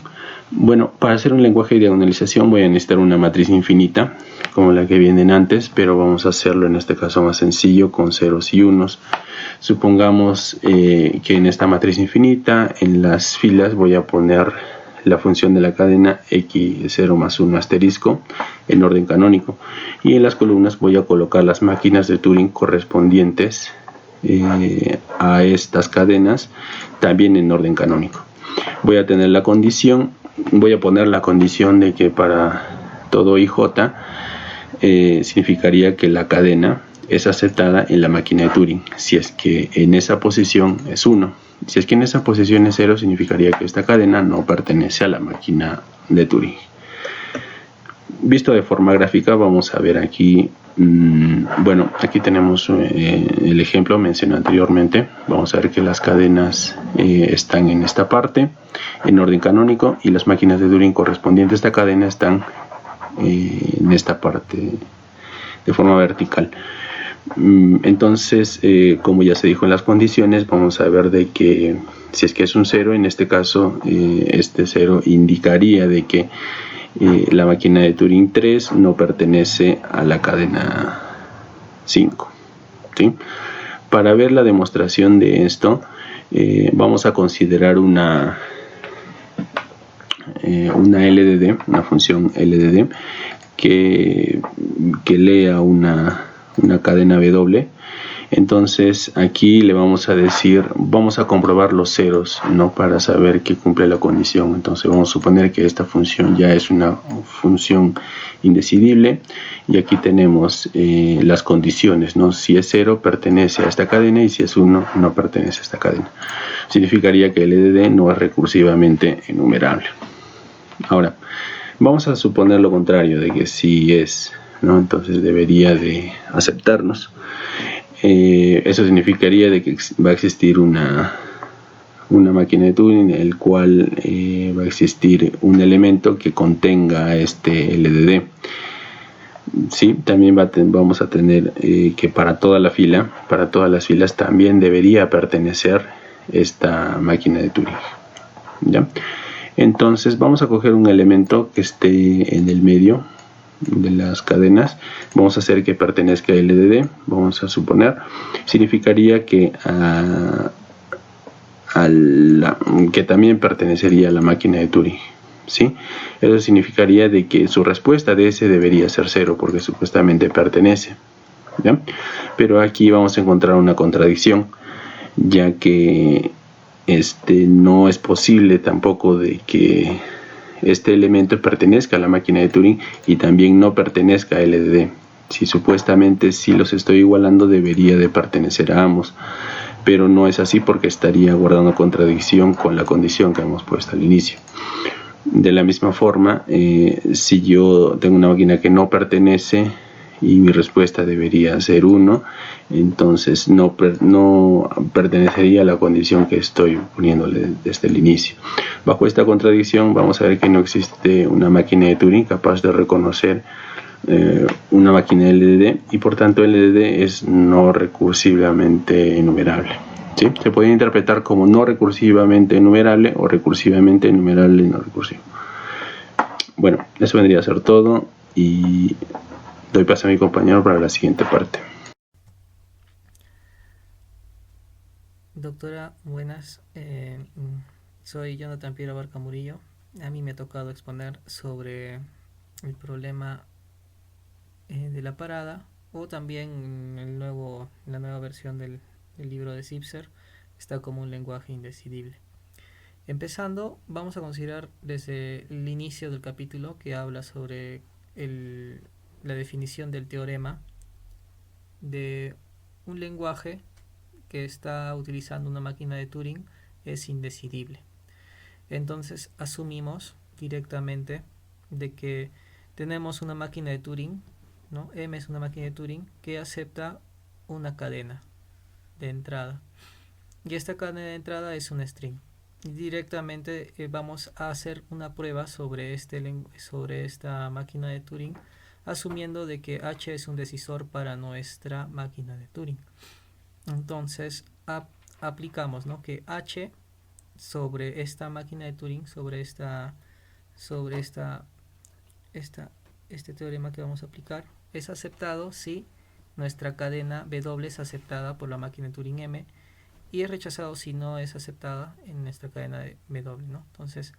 Bueno, para hacer un lenguaje de diagonalización voy a necesitar una matriz infinita, como la que vienen antes, pero vamos a hacerlo en este caso más sencillo, con ceros y unos. Supongamos que en esta matriz infinita, en las filas voy a poner la función de la cadena x0 más 1 asterisco en orden canónico, y en las columnas voy a colocar las máquinas de Turing correspondientes a estas cadenas, también en orden canónico. Voy a poner la condición de que para todo IJ significaría que la cadena es aceptada en la máquina de Turing, si es que en esa posición es 1. Si es que en esa posición es 0, significaría que esta cadena no pertenece a la máquina de Turing. Visto de forma gráfica, vamos a ver aquí, bueno, aquí tenemos el ejemplo mencionado anteriormente. Vamos a ver que las cadenas están en esta parte, en orden canónico, y las máquinas de Turing correspondientes a esta cadena están en esta parte de forma vertical. Entonces, como ya se dijo en las condiciones, vamos a ver de que si es que es un 0, en este caso este 0 indicaría de que la máquina de Turing 3 no pertenece a la cadena 5, ¿sí? Para ver la demostración de esto, vamos a considerar una LDD, una función LDD que lea una cadena W Entonces aquí le vamos a decir, vamos a comprobar los ceros, ¿no? Para saber que cumple la condición. Entonces vamos a suponer que esta función ya es una función indecidible y aquí tenemos las condiciones, ¿no? Si es 0 pertenece a esta cadena y si es 1 no pertenece a esta cadena. Significaría que el LDD no es recursivamente enumerable. Ahora, vamos a suponer lo contrario, de que sí es, ¿no? Entonces debería de aceptarnos. Eso significaría de que va a existir una máquina de Turing en el cual va a existir un elemento que contenga este LDD. Sí, también vamos a tener que para toda la fila, para todas las filas también debería pertenecer esta máquina de Turing, ¿ya? Entonces vamos a coger un elemento que esté en el medio de las cadenas, vamos a hacer que pertenezca a LDD, vamos a suponer, significaría que que también pertenecería a la máquina de Turing, ¿sí? Eso significaría de que su respuesta de ese debería ser 0 porque supuestamente pertenece, ¿ya? Pero aquí vamos a encontrar una contradicción, ya que no es posible tampoco de que este elemento pertenezca a la máquina de Turing y también no pertenezca a LDD. Si supuestamente si los estoy igualando debería de pertenecer a ambos, pero no es así porque estaría guardando contradicción con la condición que hemos puesto al inicio. De la misma forma, si yo tengo una máquina que no pertenece y mi respuesta debería ser 1, entonces no pertenecería a la condición que estoy poniéndole desde el inicio. Bajo esta contradicción vamos a ver que no existe una máquina de Turing capaz de reconocer una máquina LDD y por tanto LDD es no recursivamente enumerable, ¿sí? Se puede interpretar como no recursivamente enumerable o recursivamente enumerable no recursivo. Bueno, eso vendría a ser todo y doy paso a mi compañero para la siguiente parte. Doctora, buenas. Soy Jonathan Piero Barca Murillo. A mí me ha tocado exponer sobre el problema de la parada o también la nueva versión del libro de Zipser está como un lenguaje indecidible. Empezando, vamos a considerar desde el inicio del capítulo que habla sobre la definición del teorema de un lenguaje que está utilizando una máquina de Turing es indecidible. Entonces asumimos directamente de que tenemos una máquina de Turing, ¿no? M es una máquina de Turing que acepta una cadena de entrada y esta cadena de entrada es un string. Y directamente vamos a hacer una prueba sobre esta máquina de Turing asumiendo de que H es un decisor para nuestra máquina de Turing. Entonces aplicamos, ¿no?, que H sobre esta máquina de Turing, sobre este teorema que vamos a aplicar, es aceptado si nuestra cadena W es aceptada por la máquina de Turing M y es rechazado si no es aceptada en nuestra cadena de W, ¿no? Entonces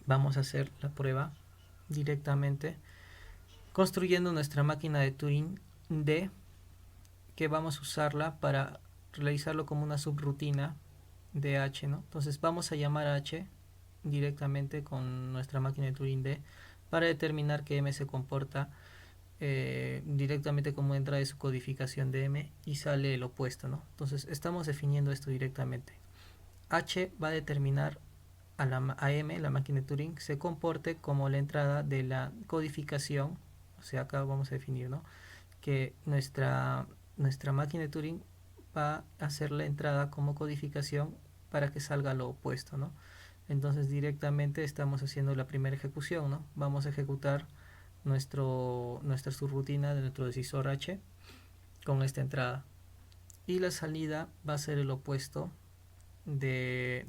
vamos a hacer la prueba directamente construyendo nuestra máquina de Turing D, que vamos a usarla para realizarlo como una subrutina de H, ¿no? Entonces vamos a llamar a H directamente con nuestra máquina de Turing D para determinar que M se comporta directamente como entra de su codificación de M y sale el opuesto, ¿no? Entonces estamos definiendo esto directamente. H va a determinar a M, la máquina de Turing, se comporte como la entrada de la codificación, o sea, acá vamos a definir, ¿no?, que nuestra máquina de Turing va a hacer la entrada como codificación para que salga lo opuesto, ¿no? Entonces directamente estamos haciendo la primera ejecución, ¿no? Vamos a ejecutar nuestra subrutina de nuestro decisor H con esta entrada y la salida va a ser el opuesto de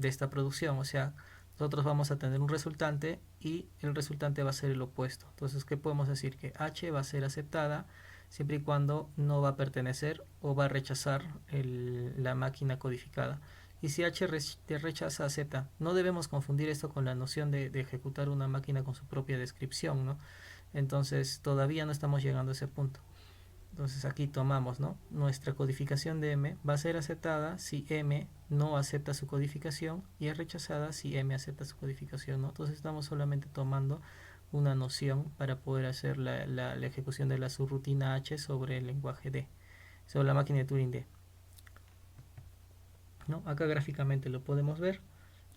esta producción, o sea, nosotros vamos a tener un resultante y el resultante va a ser el opuesto. Entonces, ¿qué podemos decir? Que H va a ser aceptada siempre y cuando no va a pertenecer o va a rechazar la máquina codificada. Y si H rechaza, acepta. No debemos confundir esto con la noción de ejecutar una máquina con su propia descripción, ¿no? Entonces todavía no estamos llegando a ese punto. Entonces aquí tomamos, ¿no? Nuestra codificación de M va a ser aceptada si M no acepta su codificación y es rechazada si M acepta su codificación, ¿no? Entonces estamos solamente tomando una noción para poder hacer la ejecución de la subrutina H sobre el lenguaje D, sobre la máquina de Turing D, ¿no? Acá gráficamente lo podemos ver.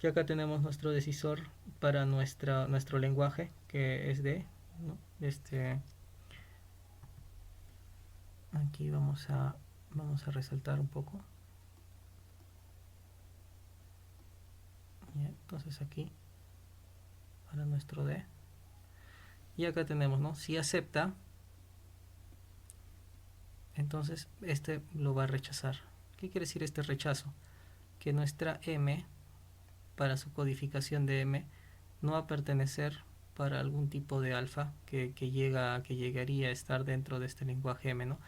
Y acá tenemos nuestro decisor para nuestro lenguaje, que es D, ¿no? Aquí vamos a resaltar un poco. Bien, entonces aquí para nuestro D. Y acá tenemos, ¿no? Si acepta, entonces este lo va a rechazar. ¿Qué quiere decir este rechazo? Que nuestra M, para su codificación de M, no va a pertenecer para algún tipo de alfa que llegaría a estar dentro de este lenguaje M, ¿no?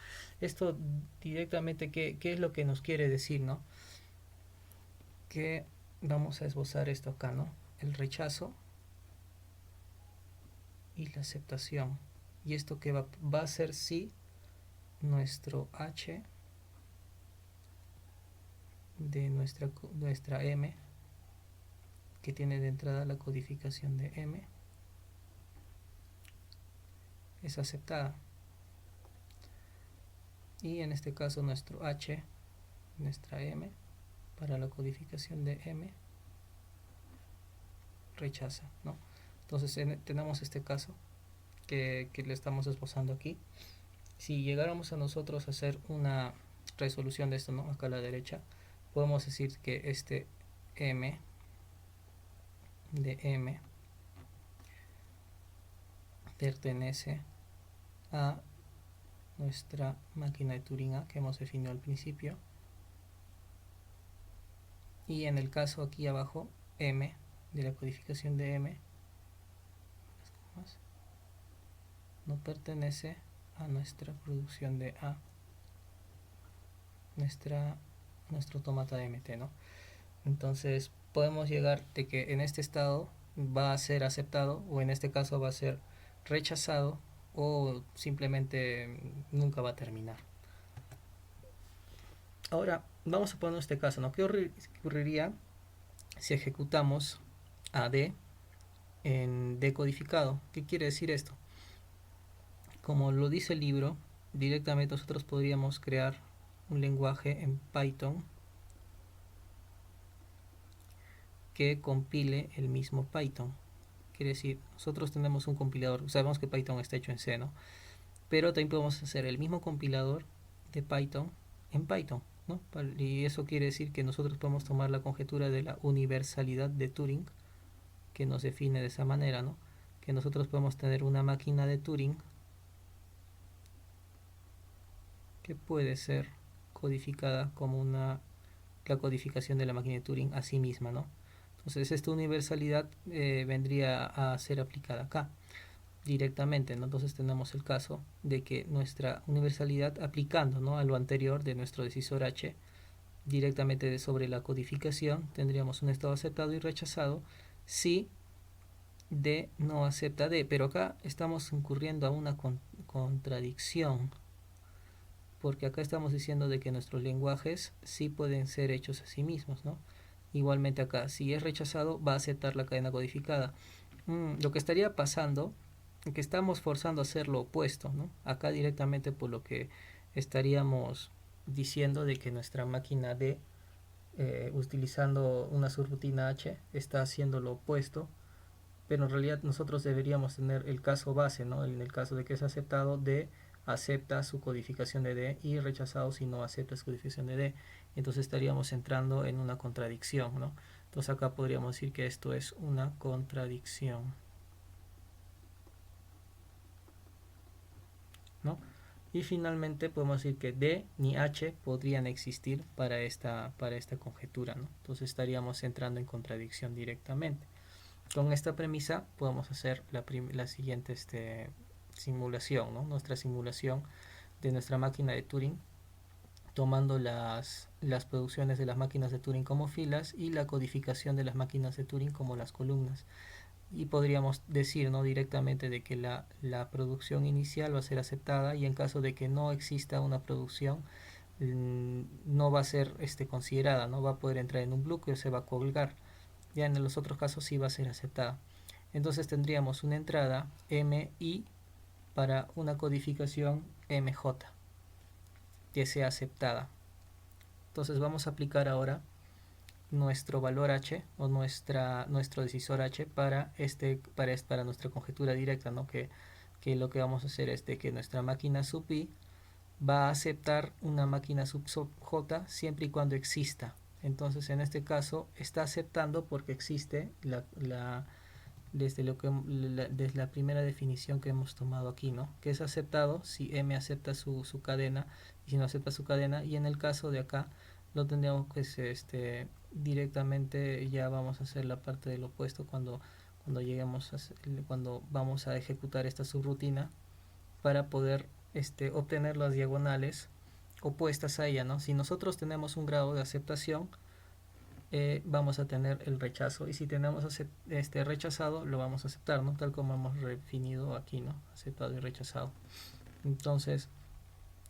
Esto directamente, ¿qué es lo que nos quiere decir, ¿no? Que vamos a esbozar esto acá, ¿no? El rechazo y la aceptación. Y esto que va a ser si nuestro H de nuestra M, que tiene de entrada la codificación de M, es aceptada. Y en este caso nuestro H, nuestra M, para la codificación de M, rechaza, ¿no? Entonces tenemos este caso que le estamos esbozando aquí. Si llegáramos a nosotros a hacer una resolución de esto, ¿no? Acá a la derecha, podemos decir que este M de M pertenece a nuestra máquina de Turing A que hemos definido al principio, y en el caso aquí abajo M de la codificación de M no pertenece a nuestra producción de A, nuestro autómata de MT, ¿no? Entonces podemos llegar de que en este estado va a ser aceptado, o en este caso va a ser rechazado, o simplemente nunca va a terminar. Ahora vamos a poner este caso, ¿no? ¿Qué ocurriría si ejecutamos a D en decodificado? ¿Qué quiere decir esto? Como lo dice el libro, directamente nosotros podríamos crear un lenguaje en Python que compile el mismo Python. Quiere decir, nosotros tenemos un compilador, sabemos que Python está hecho en C, ¿no? Pero también podemos hacer el mismo compilador de Python en Python, ¿no? Y eso quiere decir que nosotros podemos tomar la conjetura de la universalidad de Turing, que nos define de esa manera, ¿no? Que nosotros podemos tener una máquina de Turing que puede ser codificada como la codificación de la máquina de Turing a sí misma, ¿no? Entonces esta universalidad vendría a ser aplicada acá directamente, ¿no? Entonces tenemos el caso de que nuestra universalidad aplicando, ¿no?, a lo anterior de nuestro decisor H directamente sobre la codificación, tendríamos un estado aceptado y rechazado si D no acepta D, pero acá estamos incurriendo a una contradicción, porque acá estamos diciendo de que nuestros lenguajes sí pueden ser hechos a sí mismos, ¿no? Igualmente acá, si es rechazado, va a aceptar la cadena codificada. Lo que estaría pasando es que estamos forzando a hacer lo opuesto, ¿no? Acá directamente por lo que estaríamos diciendo de que nuestra máquina D, utilizando una subrutina H, está haciendo lo opuesto, pero en realidad nosotros deberíamos tener el caso base, ¿no? En el caso de que es aceptado, D acepta su codificación de D, y rechazado si no acepta su codificación de D. Entonces estaríamos entrando en una contradicción, ¿no? Entonces acá podríamos decir que esto es una contradicción, ¿no? Y finalmente podemos decir que D ni H podrían existir para esta conjetura, ¿no? Entonces estaríamos entrando en contradicción directamente. Con esta premisa podemos hacer la siguiente simulación, ¿no? Nuestra simulación de nuestra máquina de Turing, tomando las producciones de las máquinas de Turing como filas y la codificación de las máquinas de Turing como las columnas. y podríamos decir, ¿no?, directamente de que la producción inicial va a ser aceptada, y en caso de que no exista una producción, no va a ser considerada, no va a poder entrar en un bloque o se va a colgar. Ya en los otros casos sí va a ser aceptada. Entonces tendríamos una entrada MI para una codificación MJ que sea aceptada. Entonces vamos a aplicar ahora nuestro valor H o nuestro decisor H para nuestra conjetura directa, ¿no? Que lo que vamos a hacer es de que nuestra máquina sub I va a aceptar una máquina sub J siempre y cuando exista. Entonces en este caso está aceptando porque existe desde la primera definición que hemos tomado aquí, ¿no? Que es aceptado si M acepta su cadena, y si no acepta su cadena, y en el caso de acá lo tendríamos que directamente ya vamos a hacer la parte del opuesto cuando vamos a ejecutar esta subrutina para poder obtener las diagonales opuestas a ella, ¿no? Si nosotros tenemos un grado de aceptación, vamos a tener el rechazo, y si tenemos rechazado, lo vamos a aceptar, ¿no? Tal como hemos definido aquí, ¿no? Aceptado y rechazado. Entonces,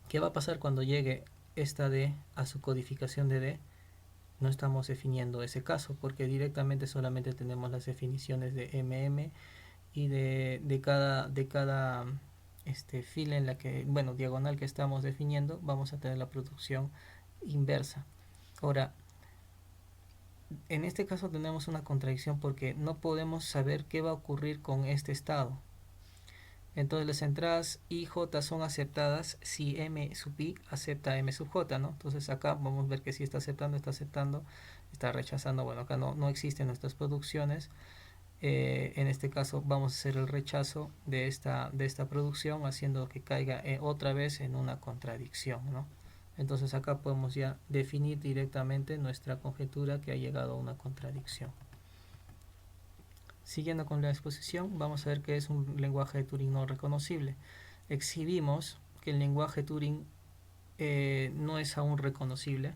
¿qué va a pasar cuando llegue esta D a su codificación de D? No estamos definiendo ese caso, porque directamente solamente tenemos las definiciones de MM y de cada fila en la que, bueno, diagonal que estamos definiendo, vamos a tener la producción inversa. Ahora, en este caso tenemos una contradicción porque no podemos saber qué va a ocurrir con este estado. Entonces las entradas I, J son aceptadas si M sub I acepta M sub J, ¿no? Entonces acá vamos a ver que si está aceptando, está rechazando. Bueno, acá no existen nuestras producciones. En este caso vamos a hacer el rechazo de esta producción, haciendo que caiga otra vez en una contradicción, ¿no? Entonces acá podemos ya definir directamente nuestra conjetura que ha llegado a una contradicción. Siguiendo con la exposición, vamos a ver qué es un lenguaje de Turing no reconocible. Exhibimos que el lenguaje Turing no es aún reconocible.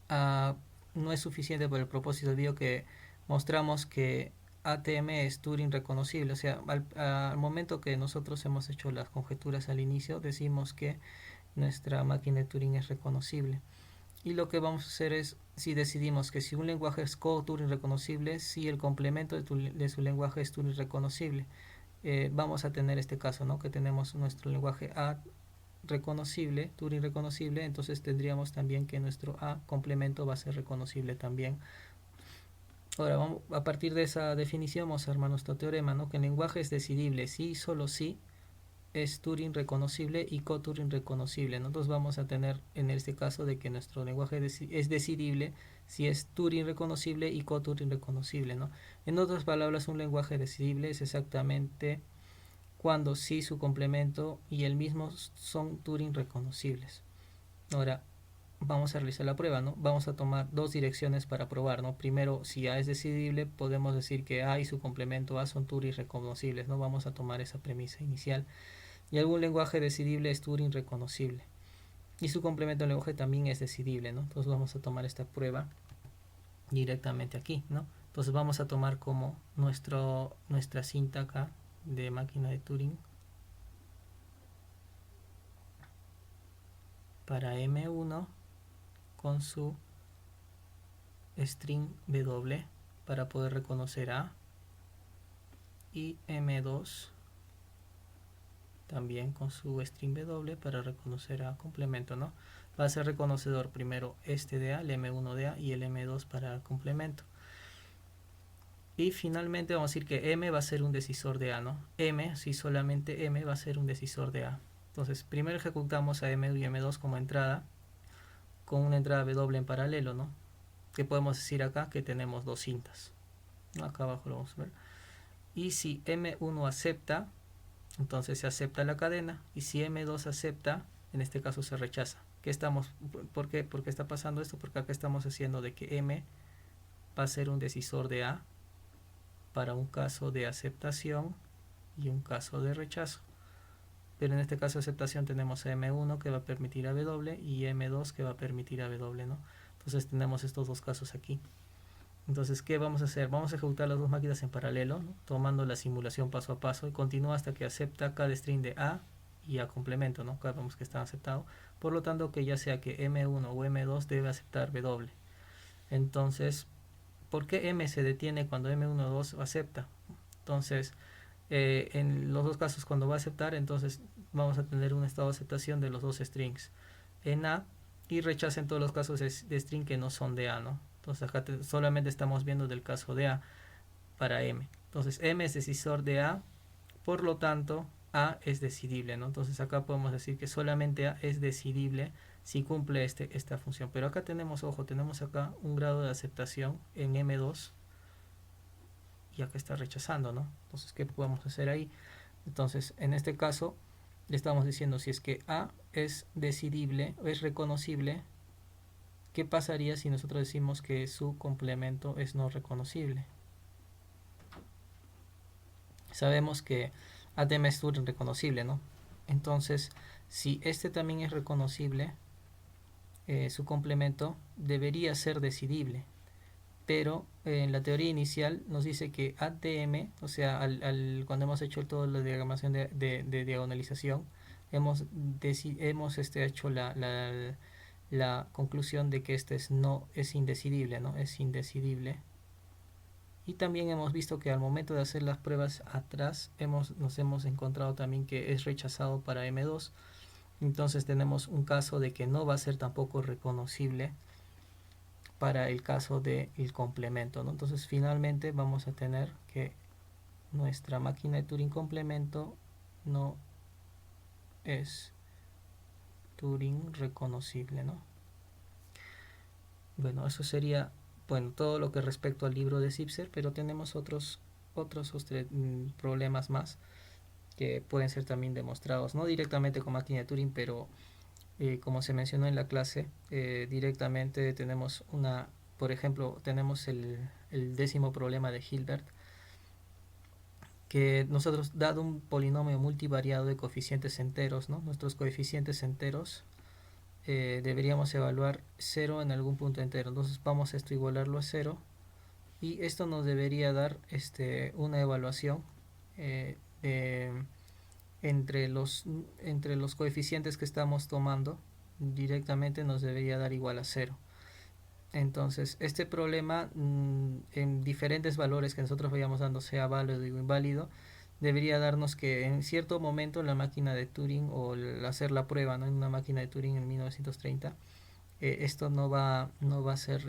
No es suficiente por el propósito debido que mostramos que ATM es Turing reconocible. O sea, al momento que nosotros hemos hecho las conjeturas al inicio, decimos que nuestra máquina de Turing es reconocible. Y lo que vamos a hacer es, si decidimos que si un lenguaje es co-Turing reconocible, si el complemento de su lenguaje es Turing reconocible, vamos a tener este caso, ¿no? Que tenemos nuestro lenguaje A reconocible, Turing reconocible, entonces tendríamos también que nuestro A complemento va a ser reconocible también. Ahora, a partir de esa definición vamos a armar nuestro teorema, ¿no? Que el lenguaje es decidible si y solo si es Turing reconocible y co-Turing reconocible. Nosotros vamos a tener en este caso de que nuestro lenguaje es decidible si es Turing reconocible y co-Turing reconocible, ¿no? En otras palabras, un lenguaje decidible es exactamente cuando sí su complemento y el mismo son Turing reconocibles. Ahora vamos a realizar la prueba, ¿no? Vamos a tomar dos direcciones para probar, ¿no? Primero, si A es decidible, podemos decir que A y su complemento A son Turing reconocibles, ¿no? Vamos a tomar esa premisa inicial. Y algún lenguaje decidible es Turing reconocible. Y su complemento de lenguaje también es decidible, ¿no? Entonces vamos a tomar esta prueba directamente aquí, ¿no? Entonces vamos a tomar como nuestra cinta acá de máquina de Turing para M1 con su string W para poder reconocer A, y M2 también con su string W para reconocer A complemento, ¿no? Va a ser reconocedor primero de A, el M1 de A y el M2 para el complemento. Y finalmente vamos a decir que M va a ser un decisor de A, ¿no? M, si solamente M va a ser un decisor de A. Entonces primero ejecutamos a M1 y M2 como entrada, con una entrada W en paralelo, ¿no? Que podemos decir acá que tenemos dos cintas, ¿no? Acá abajo lo vamos a ver. Y si M1 acepta, entonces se acepta la cadena, y si M2 acepta, en este caso se rechaza. ¿Por qué está pasando esto? Porque acá estamos haciendo de que M va a ser un decisor de A para un caso de aceptación y un caso de rechazo. Pero en este caso de aceptación tenemos a M1 que va a permitir a W y M2 que va a permitir a W, ¿no? Entonces tenemos estos dos casos aquí. Entonces, ¿qué vamos a hacer? Vamos a ejecutar las dos máquinas en paralelo, ¿no? Tomando la simulación paso a paso y continúa hasta que acepta cada string de A y A complemento, ¿no? Acá vemos que está aceptado. Por lo tanto, que ya sea que M1 o M2 debe aceptar W. Entonces, ¿por qué M se detiene cuando M1 o 2 acepta? Entonces, en los dos casos cuando va a aceptar, entonces vamos a tener un estado de aceptación de los dos strings en A y rechaza en todos los casos de string que no son de A, ¿no? Entonces acá solamente estamos viendo del caso de A para M. Entonces M es decisor de A, por lo tanto A es decidible, ¿no? Entonces acá podemos decir que solamente A es decidible si cumple esta función. Pero acá tenemos, ojo, tenemos acá un grado de aceptación en M2 y acá está rechazando, ¿no? Entonces, ¿qué podemos hacer ahí? Entonces, en este caso, le estamos diciendo si es que A es decidible o es reconocible, ¿qué pasaría si nosotros decimos que su complemento es no reconocible? Sabemos que ATM es Turing reconocible, ¿no? Entonces, si este también es reconocible, su complemento debería ser decidible. Pero en la teoría inicial nos dice que ATM, o sea, cuando hemos hecho toda la diagramación de diagonalización, hemos hecho la conclusión de que este es indecidible, ¿no? Es indecidible. Y también hemos visto que al momento de hacer las pruebas atrás, nos hemos encontrado también que es rechazado para M2. Entonces tenemos un caso de que no va a ser tampoco reconocible para el caso del complemento, ¿no? Entonces finalmente vamos a tener que nuestra máquina de Turing complemento no es Turing reconocible, ¿no? Bueno, eso sería, bueno, todo lo que respecto al libro de Zipser, pero tenemos otros problemas más que pueden ser también demostrados, no directamente con máquina de Turing, pero como se mencionó en la clase, directamente tenemos por ejemplo, tenemos el 10º problema de Hilbert, que nosotros, dado un polinomio multivariado de coeficientes enteros, ¿no? Nuestros coeficientes enteros deberíamos evaluar 0 en algún punto entero. Entonces vamos a igualarlo a 0 y esto nos debería dar una evaluación entre los coeficientes que estamos tomando. Directamente nos debería dar igual a 0. Entonces este problema en diferentes valores que nosotros vayamos dando, sea válido o inválido, debería darnos que en cierto momento la máquina de Turing, o hacer la prueba, ¿no?, en una máquina de Turing en 1930, esto no va a ser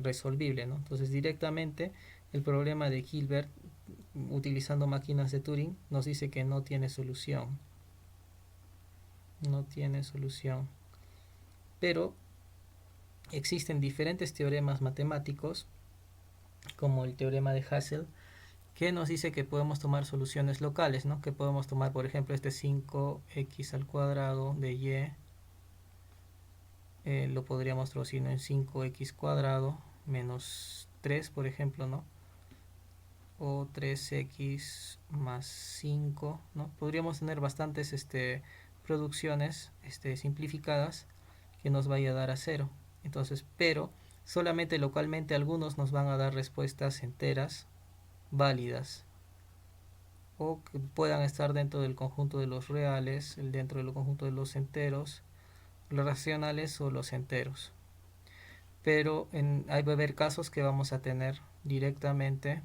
resolvible, ¿no? Entonces directamente el problema de Hilbert utilizando máquinas de Turing nos dice que no tiene solución. No tiene solución. Pero existen diferentes teoremas matemáticos, como el teorema de Hassel, que nos dice que podemos tomar soluciones locales, ¿no? Que podemos tomar, por ejemplo, este 5x al cuadrado de y, lo podríamos traducir en 5x cuadrado menos 3, por ejemplo, ¿no? O 3x más 5, ¿no? Podríamos tener bastantes producciones simplificadas que nos vaya a dar a 0. Entonces, pero solamente localmente algunos nos van a dar respuestas enteras válidas, o que puedan estar dentro del conjunto de los reales, dentro del conjunto de los enteros, los racionales o los enteros. Pero va a haber casos que vamos a tener directamente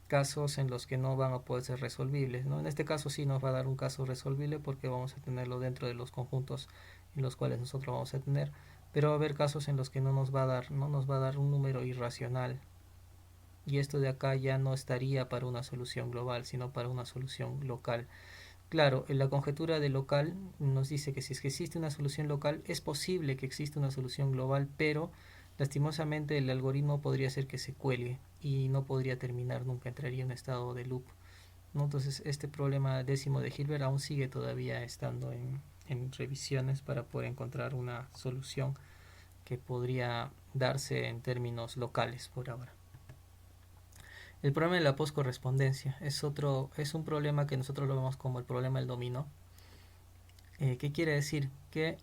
casos en los que no van a poder ser resolvibles, ¿no? En este caso sí nos va a dar un caso resolvible porque vamos a tenerlo dentro de los conjuntos en los cuales nosotros vamos a tener, pero va a haber casos en los que no nos va a dar un número irracional, y esto de acá ya no estaría para una solución global, sino para una solución local. Claro, en la conjetura de local nos dice que si es que existe una solución local, es posible que exista una solución global, pero lastimosamente el algoritmo podría ser que se cuelgue y no podría terminar nunca, entraría en un estado de loop, ¿no? Entonces este problema 10º de Hilbert aún sigue todavía estando en revisiones para poder encontrar una solución que podría darse en términos locales por ahora. El problema de la postcorrespondencia es un problema que nosotros lo vemos como el problema del dominó. ¿Qué quiere decir? Que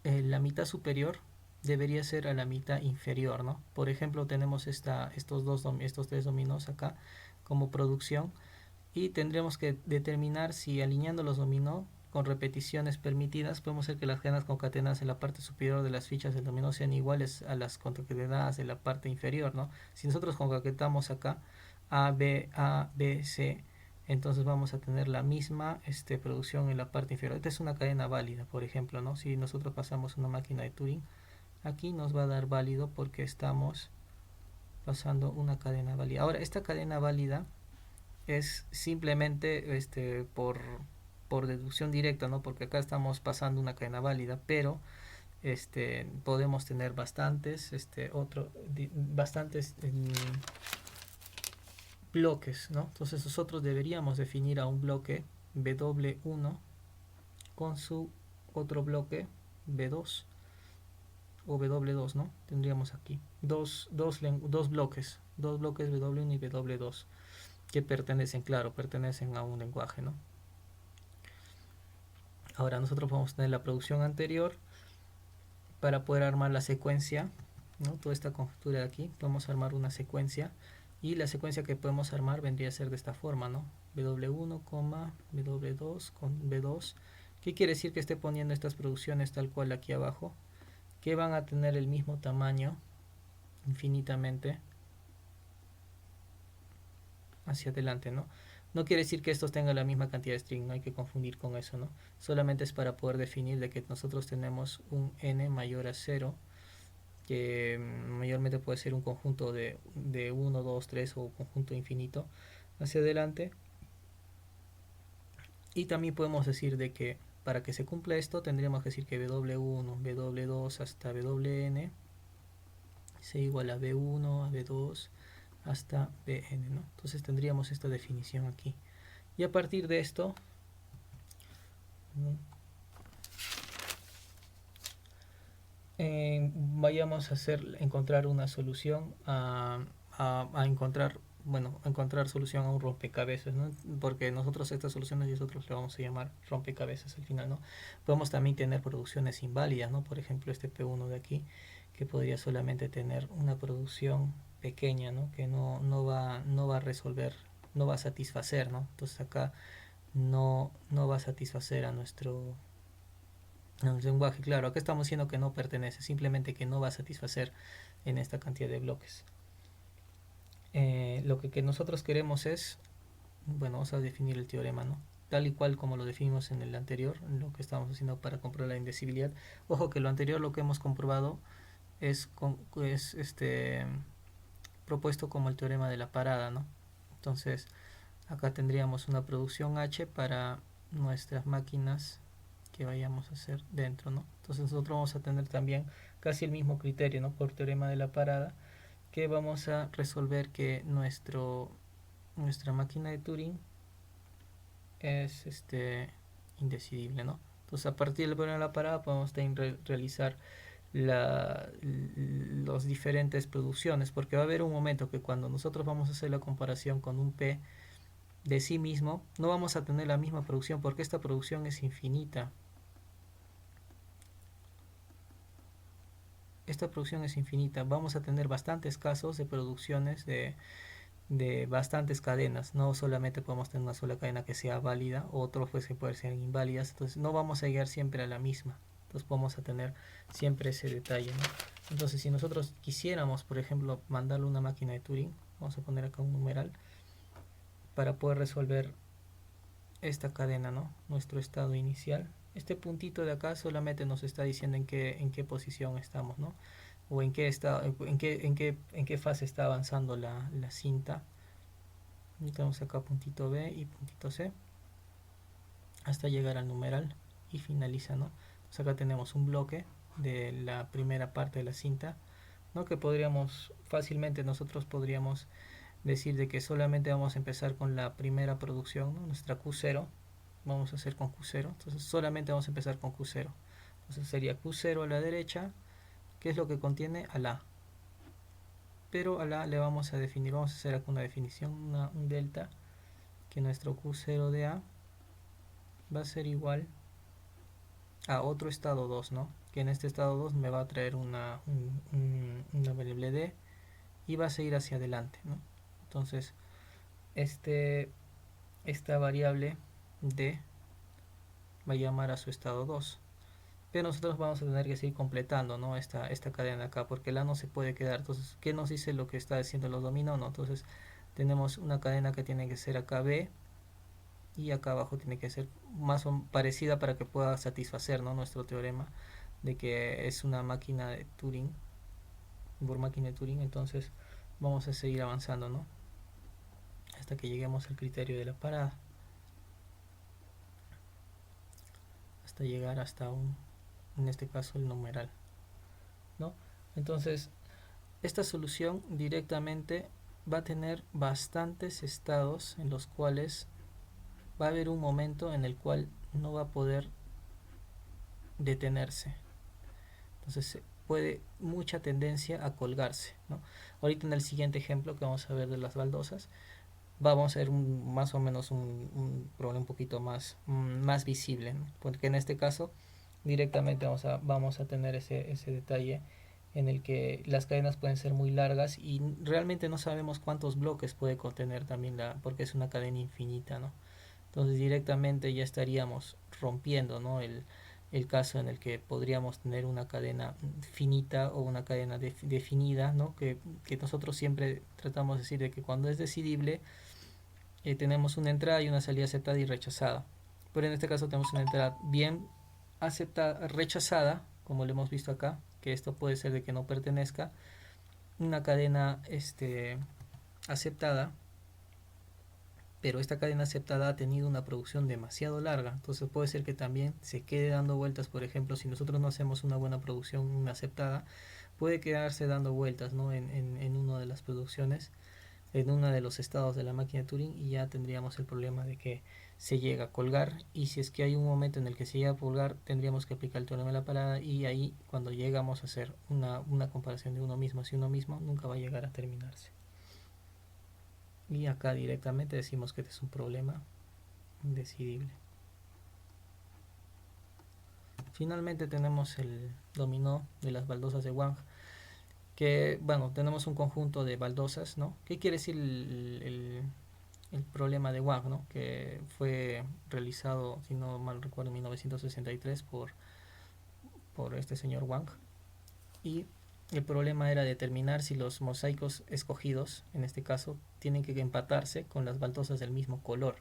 la mitad superior debería ser a la mitad inferior, ¿no? Por ejemplo, tenemos estos tres dominos acá como producción, y tendremos que determinar si alineando los dominó con repeticiones permitidas podemos hacer que las cadenas concatenadas en la parte superior de las fichas del dominó sean iguales a las concatenadas en la parte inferior, ¿no? Si nosotros concatenamos acá A, B, C, entonces vamos a tener la misma producción en la parte inferior. Esta es una cadena válida, por ejemplo, ¿no? Si nosotros pasamos una máquina de Turing, aquí nos va a dar válido porque estamos pasando una cadena válida. Ahora, esta cadena válida es simplemente por deducción directa, ¿no? Porque acá estamos pasando una cadena válida, pero podemos tener bastantes bloques, ¿no? Entonces nosotros deberíamos definir a un bloque W1 con su otro bloque B2 o W2, ¿no? Tendríamos aquí dos bloques W1 y W2 que pertenecen a un lenguaje, ¿no? Ahora nosotros vamos a tener la producción anterior para poder armar la secuencia, ¿no? Toda esta conjetura de aquí, podemos armar una secuencia, y la secuencia que podemos armar vendría a ser de esta forma, ¿no? W1, W2 con B2. ¿Qué quiere decir? Que esté poniendo estas producciones tal cual aquí abajo, que van a tener el mismo tamaño infinitamente hacia adelante, ¿no? No quiere decir que estos tengan la misma cantidad de string, no hay que confundir con eso, ¿no? Solamente es para poder definir de que nosotros tenemos un n mayor a 0, que mayormente puede ser un conjunto de 1, 2, 3 o un conjunto infinito hacia adelante. Y también podemos decir de que para que se cumpla esto tendríamos que decir que W1, W2 hasta WN sea igual a B1, a B2 hasta Bn, ¿no? Entonces tendríamos esta definición aquí. Y a partir de esto, ¿no? Vayamos a encontrar una solución a encontrar solución a un rompecabezas, ¿no? Porque nosotros estas soluciones nosotros le vamos a llamar rompecabezas al final, ¿no? Podemos también tener producciones inválidas, ¿no? Por ejemplo, este P1 de aquí, que podría solamente tener una producción pequeña, ¿no? Que no va a resolver, no va a satisfacer, ¿no? Entonces acá no va a satisfacer a nuestro lenguaje. Claro, acá estamos diciendo que no pertenece, simplemente que no va a satisfacer en esta cantidad de bloques. Lo que nosotros queremos es, bueno, vamos a definir el teorema, ¿no? Tal y cual como lo definimos en el anterior, lo que estamos haciendo para comprobar la indecibilidad. Ojo que lo anterior, lo que hemos comprobado es propuesto como el teorema de la parada, ¿no? Entonces acá tendríamos una producción H para nuestras máquinas que vayamos a hacer dentro, ¿no? Entonces nosotros vamos a tener también casi el mismo criterio, ¿no? Por teorema de la parada, que vamos a resolver que nuestra máquina de Turing es indecidible, ¿no? Entonces a partir del teorema de la parada podemos realizar las diferentes producciones, porque va a haber un momento que cuando nosotros vamos a hacer la comparación con un P de sí mismo, no vamos a tener la misma producción porque esta producción es infinita. Esta producción es infinita. Vamos a tener bastantes casos de producciones de bastantes cadenas. No solamente podemos tener una sola cadena que sea válida, otros pues que pueden ser inválidas. Entonces no vamos a llegar siempre a la misma. Entonces vamos a tener siempre ese detalle, ¿no? Entonces si nosotros quisiéramos, por ejemplo, mandarle una máquina de Turing, vamos a poner acá un numeral, para poder resolver esta cadena, ¿no? Nuestro estado inicial. Este puntito de acá solamente nos está diciendo en qué posición estamos, ¿no? O en qué fase está avanzando la cinta. Y tenemos acá puntito B y puntito C hasta llegar al numeral y finaliza, ¿no? Entonces acá tenemos un bloque de la primera parte de la cinta, ¿no? Que nosotros podríamos decir de que solamente vamos a empezar con la primera producción, ¿no? Nuestra Q0 vamos a hacer con Q0, entonces solamente vamos a empezar con Q0, entonces sería Q0 a la derecha, que es lo que contiene a la, pero a la le vamos a definir, vamos a hacer acá una definición, un delta, que nuestro Q0 de A va a ser igual a otro estado 2, ¿no? que en este estado 2 me va a traer una variable D y va a seguir hacia adelante, ¿no? Entonces, esta variable D va a llamar a su estado 2. Pero nosotros vamos a tener que seguir completando, ¿no? esta cadena acá, porque la no se puede quedar. Entonces, ¿qué nos dice lo que está haciendo los dominó? No, entonces tenemos una cadena que tiene que ser acá B y acá abajo tiene que ser más o parecida para que pueda satisfacer, ¿no?, nuestro teorema de que es una máquina de Turing, por máquina de Turing. Entonces vamos a seguir avanzando, ¿no?, hasta que lleguemos al criterio de la parada, hasta llegar hasta en este caso el numeral, ¿no? Entonces esta solución directamente va a tener bastantes estados en los cuales va a haber un momento en el cual no va a poder detenerse. Entonces puede mucha tendencia a colgarse, ¿no? Ahorita en el siguiente ejemplo que vamos a ver de las baldosas, vamos a ver más o menos un problema un poquito más visible, ¿no? Porque en este caso directamente vamos a tener ese detalle en el que las cadenas pueden ser muy largas y realmente no sabemos cuántos bloques puede contener también porque es una cadena infinita, ¿no? Entonces directamente ya estaríamos rompiendo, ¿no?, el caso en el que podríamos tener una cadena finita o una cadena definida, ¿no?, que nosotros siempre tratamos de decir de que cuando es decidible tenemos una entrada y una salida aceptada y rechazada. Pero en este caso tenemos una entrada bien aceptada, rechazada, como lo hemos visto acá, que esto puede ser de que no pertenezca, una cadena aceptada, pero esta cadena aceptada ha tenido una producción demasiado larga, entonces puede ser que también se quede dando vueltas. Por ejemplo, si nosotros no hacemos una buena producción, una aceptada, puede quedarse dando vueltas, ¿no?, en una de las producciones, en uno de los estados de la máquina de Turing, y ya tendríamos el problema de que se llega a colgar, y si es que hay un momento en el que se llega a colgar, tendríamos que aplicar el teorema de la parada, y ahí cuando llegamos a hacer una comparación de uno mismo hacia uno mismo, nunca va a llegar a terminarse. Y acá directamente decimos que este es un problema indecidible. Finalmente tenemos el dominó de las baldosas de Wang, que, bueno, tenemos un conjunto de baldosas, ¿no? ¿Qué quiere decir el problema de Wang, ¿no?, que fue realizado, si no mal recuerdo, en 1963 por este señor Wang? Y el problema era determinar si los mosaicos escogidos, en este caso, tienen que empatarse con las baldosas del mismo color.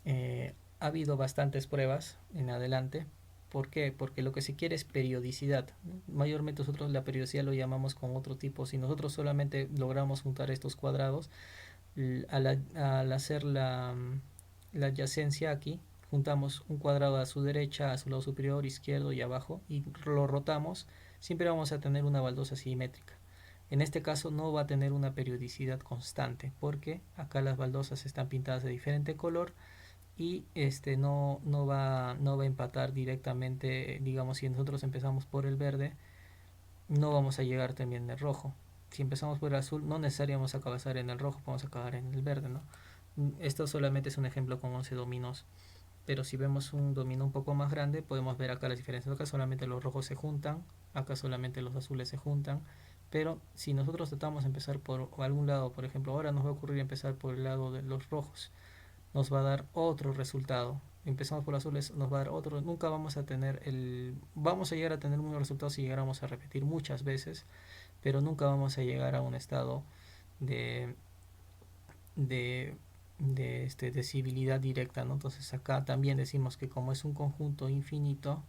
Ha habido bastantes pruebas en adelante. ¿Por qué? Porque lo que se quiere es periodicidad, ¿no? Mayormente nosotros la periodicidad lo llamamos con otro tipo. Si nosotros solamente logramos juntar estos cuadrados, al hacer la adyacencia aquí, juntamos un cuadrado a su derecha, a su lado superior, izquierdo y abajo, y lo rotamos, siempre vamos a tener una baldosa simétrica. En este caso no va a tener una periodicidad constante, porque acá las baldosas están pintadas de diferente color, y no va a empatar directamente. Digamos, si nosotros empezamos por el verde, no vamos a llegar también en el rojo. Si empezamos por el azul, no necesariamente vamos a acabar en el rojo, vamos a acabar en el verde, ¿no? Esto solamente es un ejemplo con 11 dominos, pero si vemos un dominó un poco más grande, podemos ver acá las diferencias. Acá solamente los rojos se juntan, acá solamente los azules se juntan. Pero si nosotros tratamos de empezar por algún lado, por ejemplo, ahora nos va a ocurrir empezar por el lado de los rojos, nos va a dar otro resultado. Empezamos por azules, nos va a dar otro. Nunca vamos a tener vamos a llegar a tener unos resultados si llegáramos a repetir muchas veces, pero nunca vamos a llegar a un estado de decibilidad directa, ¿no? Entonces acá también decimos que como es un conjunto infinito,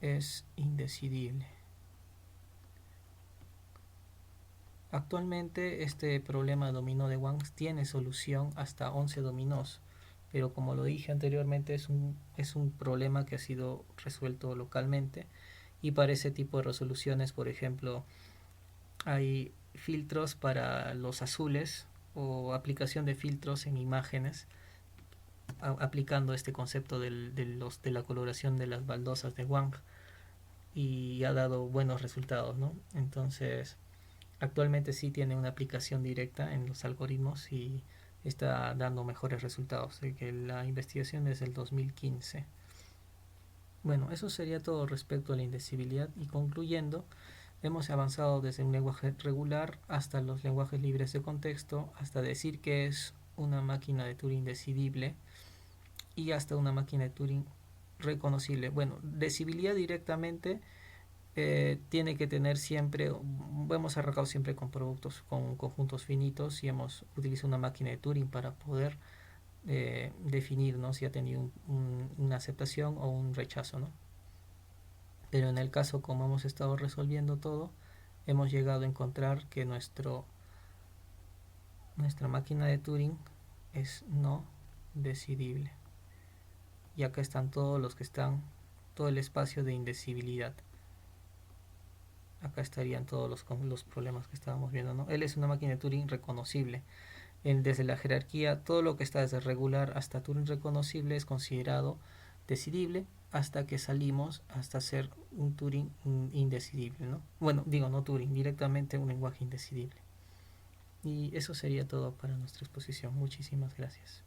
es indecidible. Actualmente este problema de dominó de Wang tiene solución hasta 11 dominós, pero como lo dije anteriormente, es un problema que ha sido resuelto localmente, y para ese tipo de resoluciones, por ejemplo, hay filtros para los azules o aplicación de filtros en imágenes aplicando este concepto de la coloración de las baldosas de Wang, y ha dado buenos resultados, ¿no? Entonces actualmente sí tiene una aplicación directa en los algoritmos y está dando mejores resultados. Que la investigación es del 2015. Bueno, eso sería todo respecto a la indecibilidad y concluyendo, hemos avanzado desde un lenguaje regular hasta los lenguajes libres de contexto, hasta decir que es una máquina de Turing decidible y hasta una máquina de Turing reconocible. Bueno, decibilidad directamente tiene que tener siempre, hemos arrancado siempre con productos, con conjuntos finitos y hemos utilizado una máquina de Turing para poder definir, ¿no?, si ha tenido una aceptación o un rechazo, ¿no? Pero en el caso como hemos estado resolviendo todo, hemos llegado a encontrar que nuestra máquina de Turing es no decidible. Y acá están todos los que están, todo el espacio de indecibilidad. Acá estarían todos los problemas que estábamos viendo, ¿no? Él es una máquina de Turing reconocible. Desde la jerarquía, todo lo que está desde regular hasta Turing reconocible es considerado decidible hasta que salimos hasta ser un Turing indecidible, ¿no? Bueno, digo no Turing, directamente un lenguaje indecidible. Y eso sería todo para nuestra exposición. Muchísimas gracias.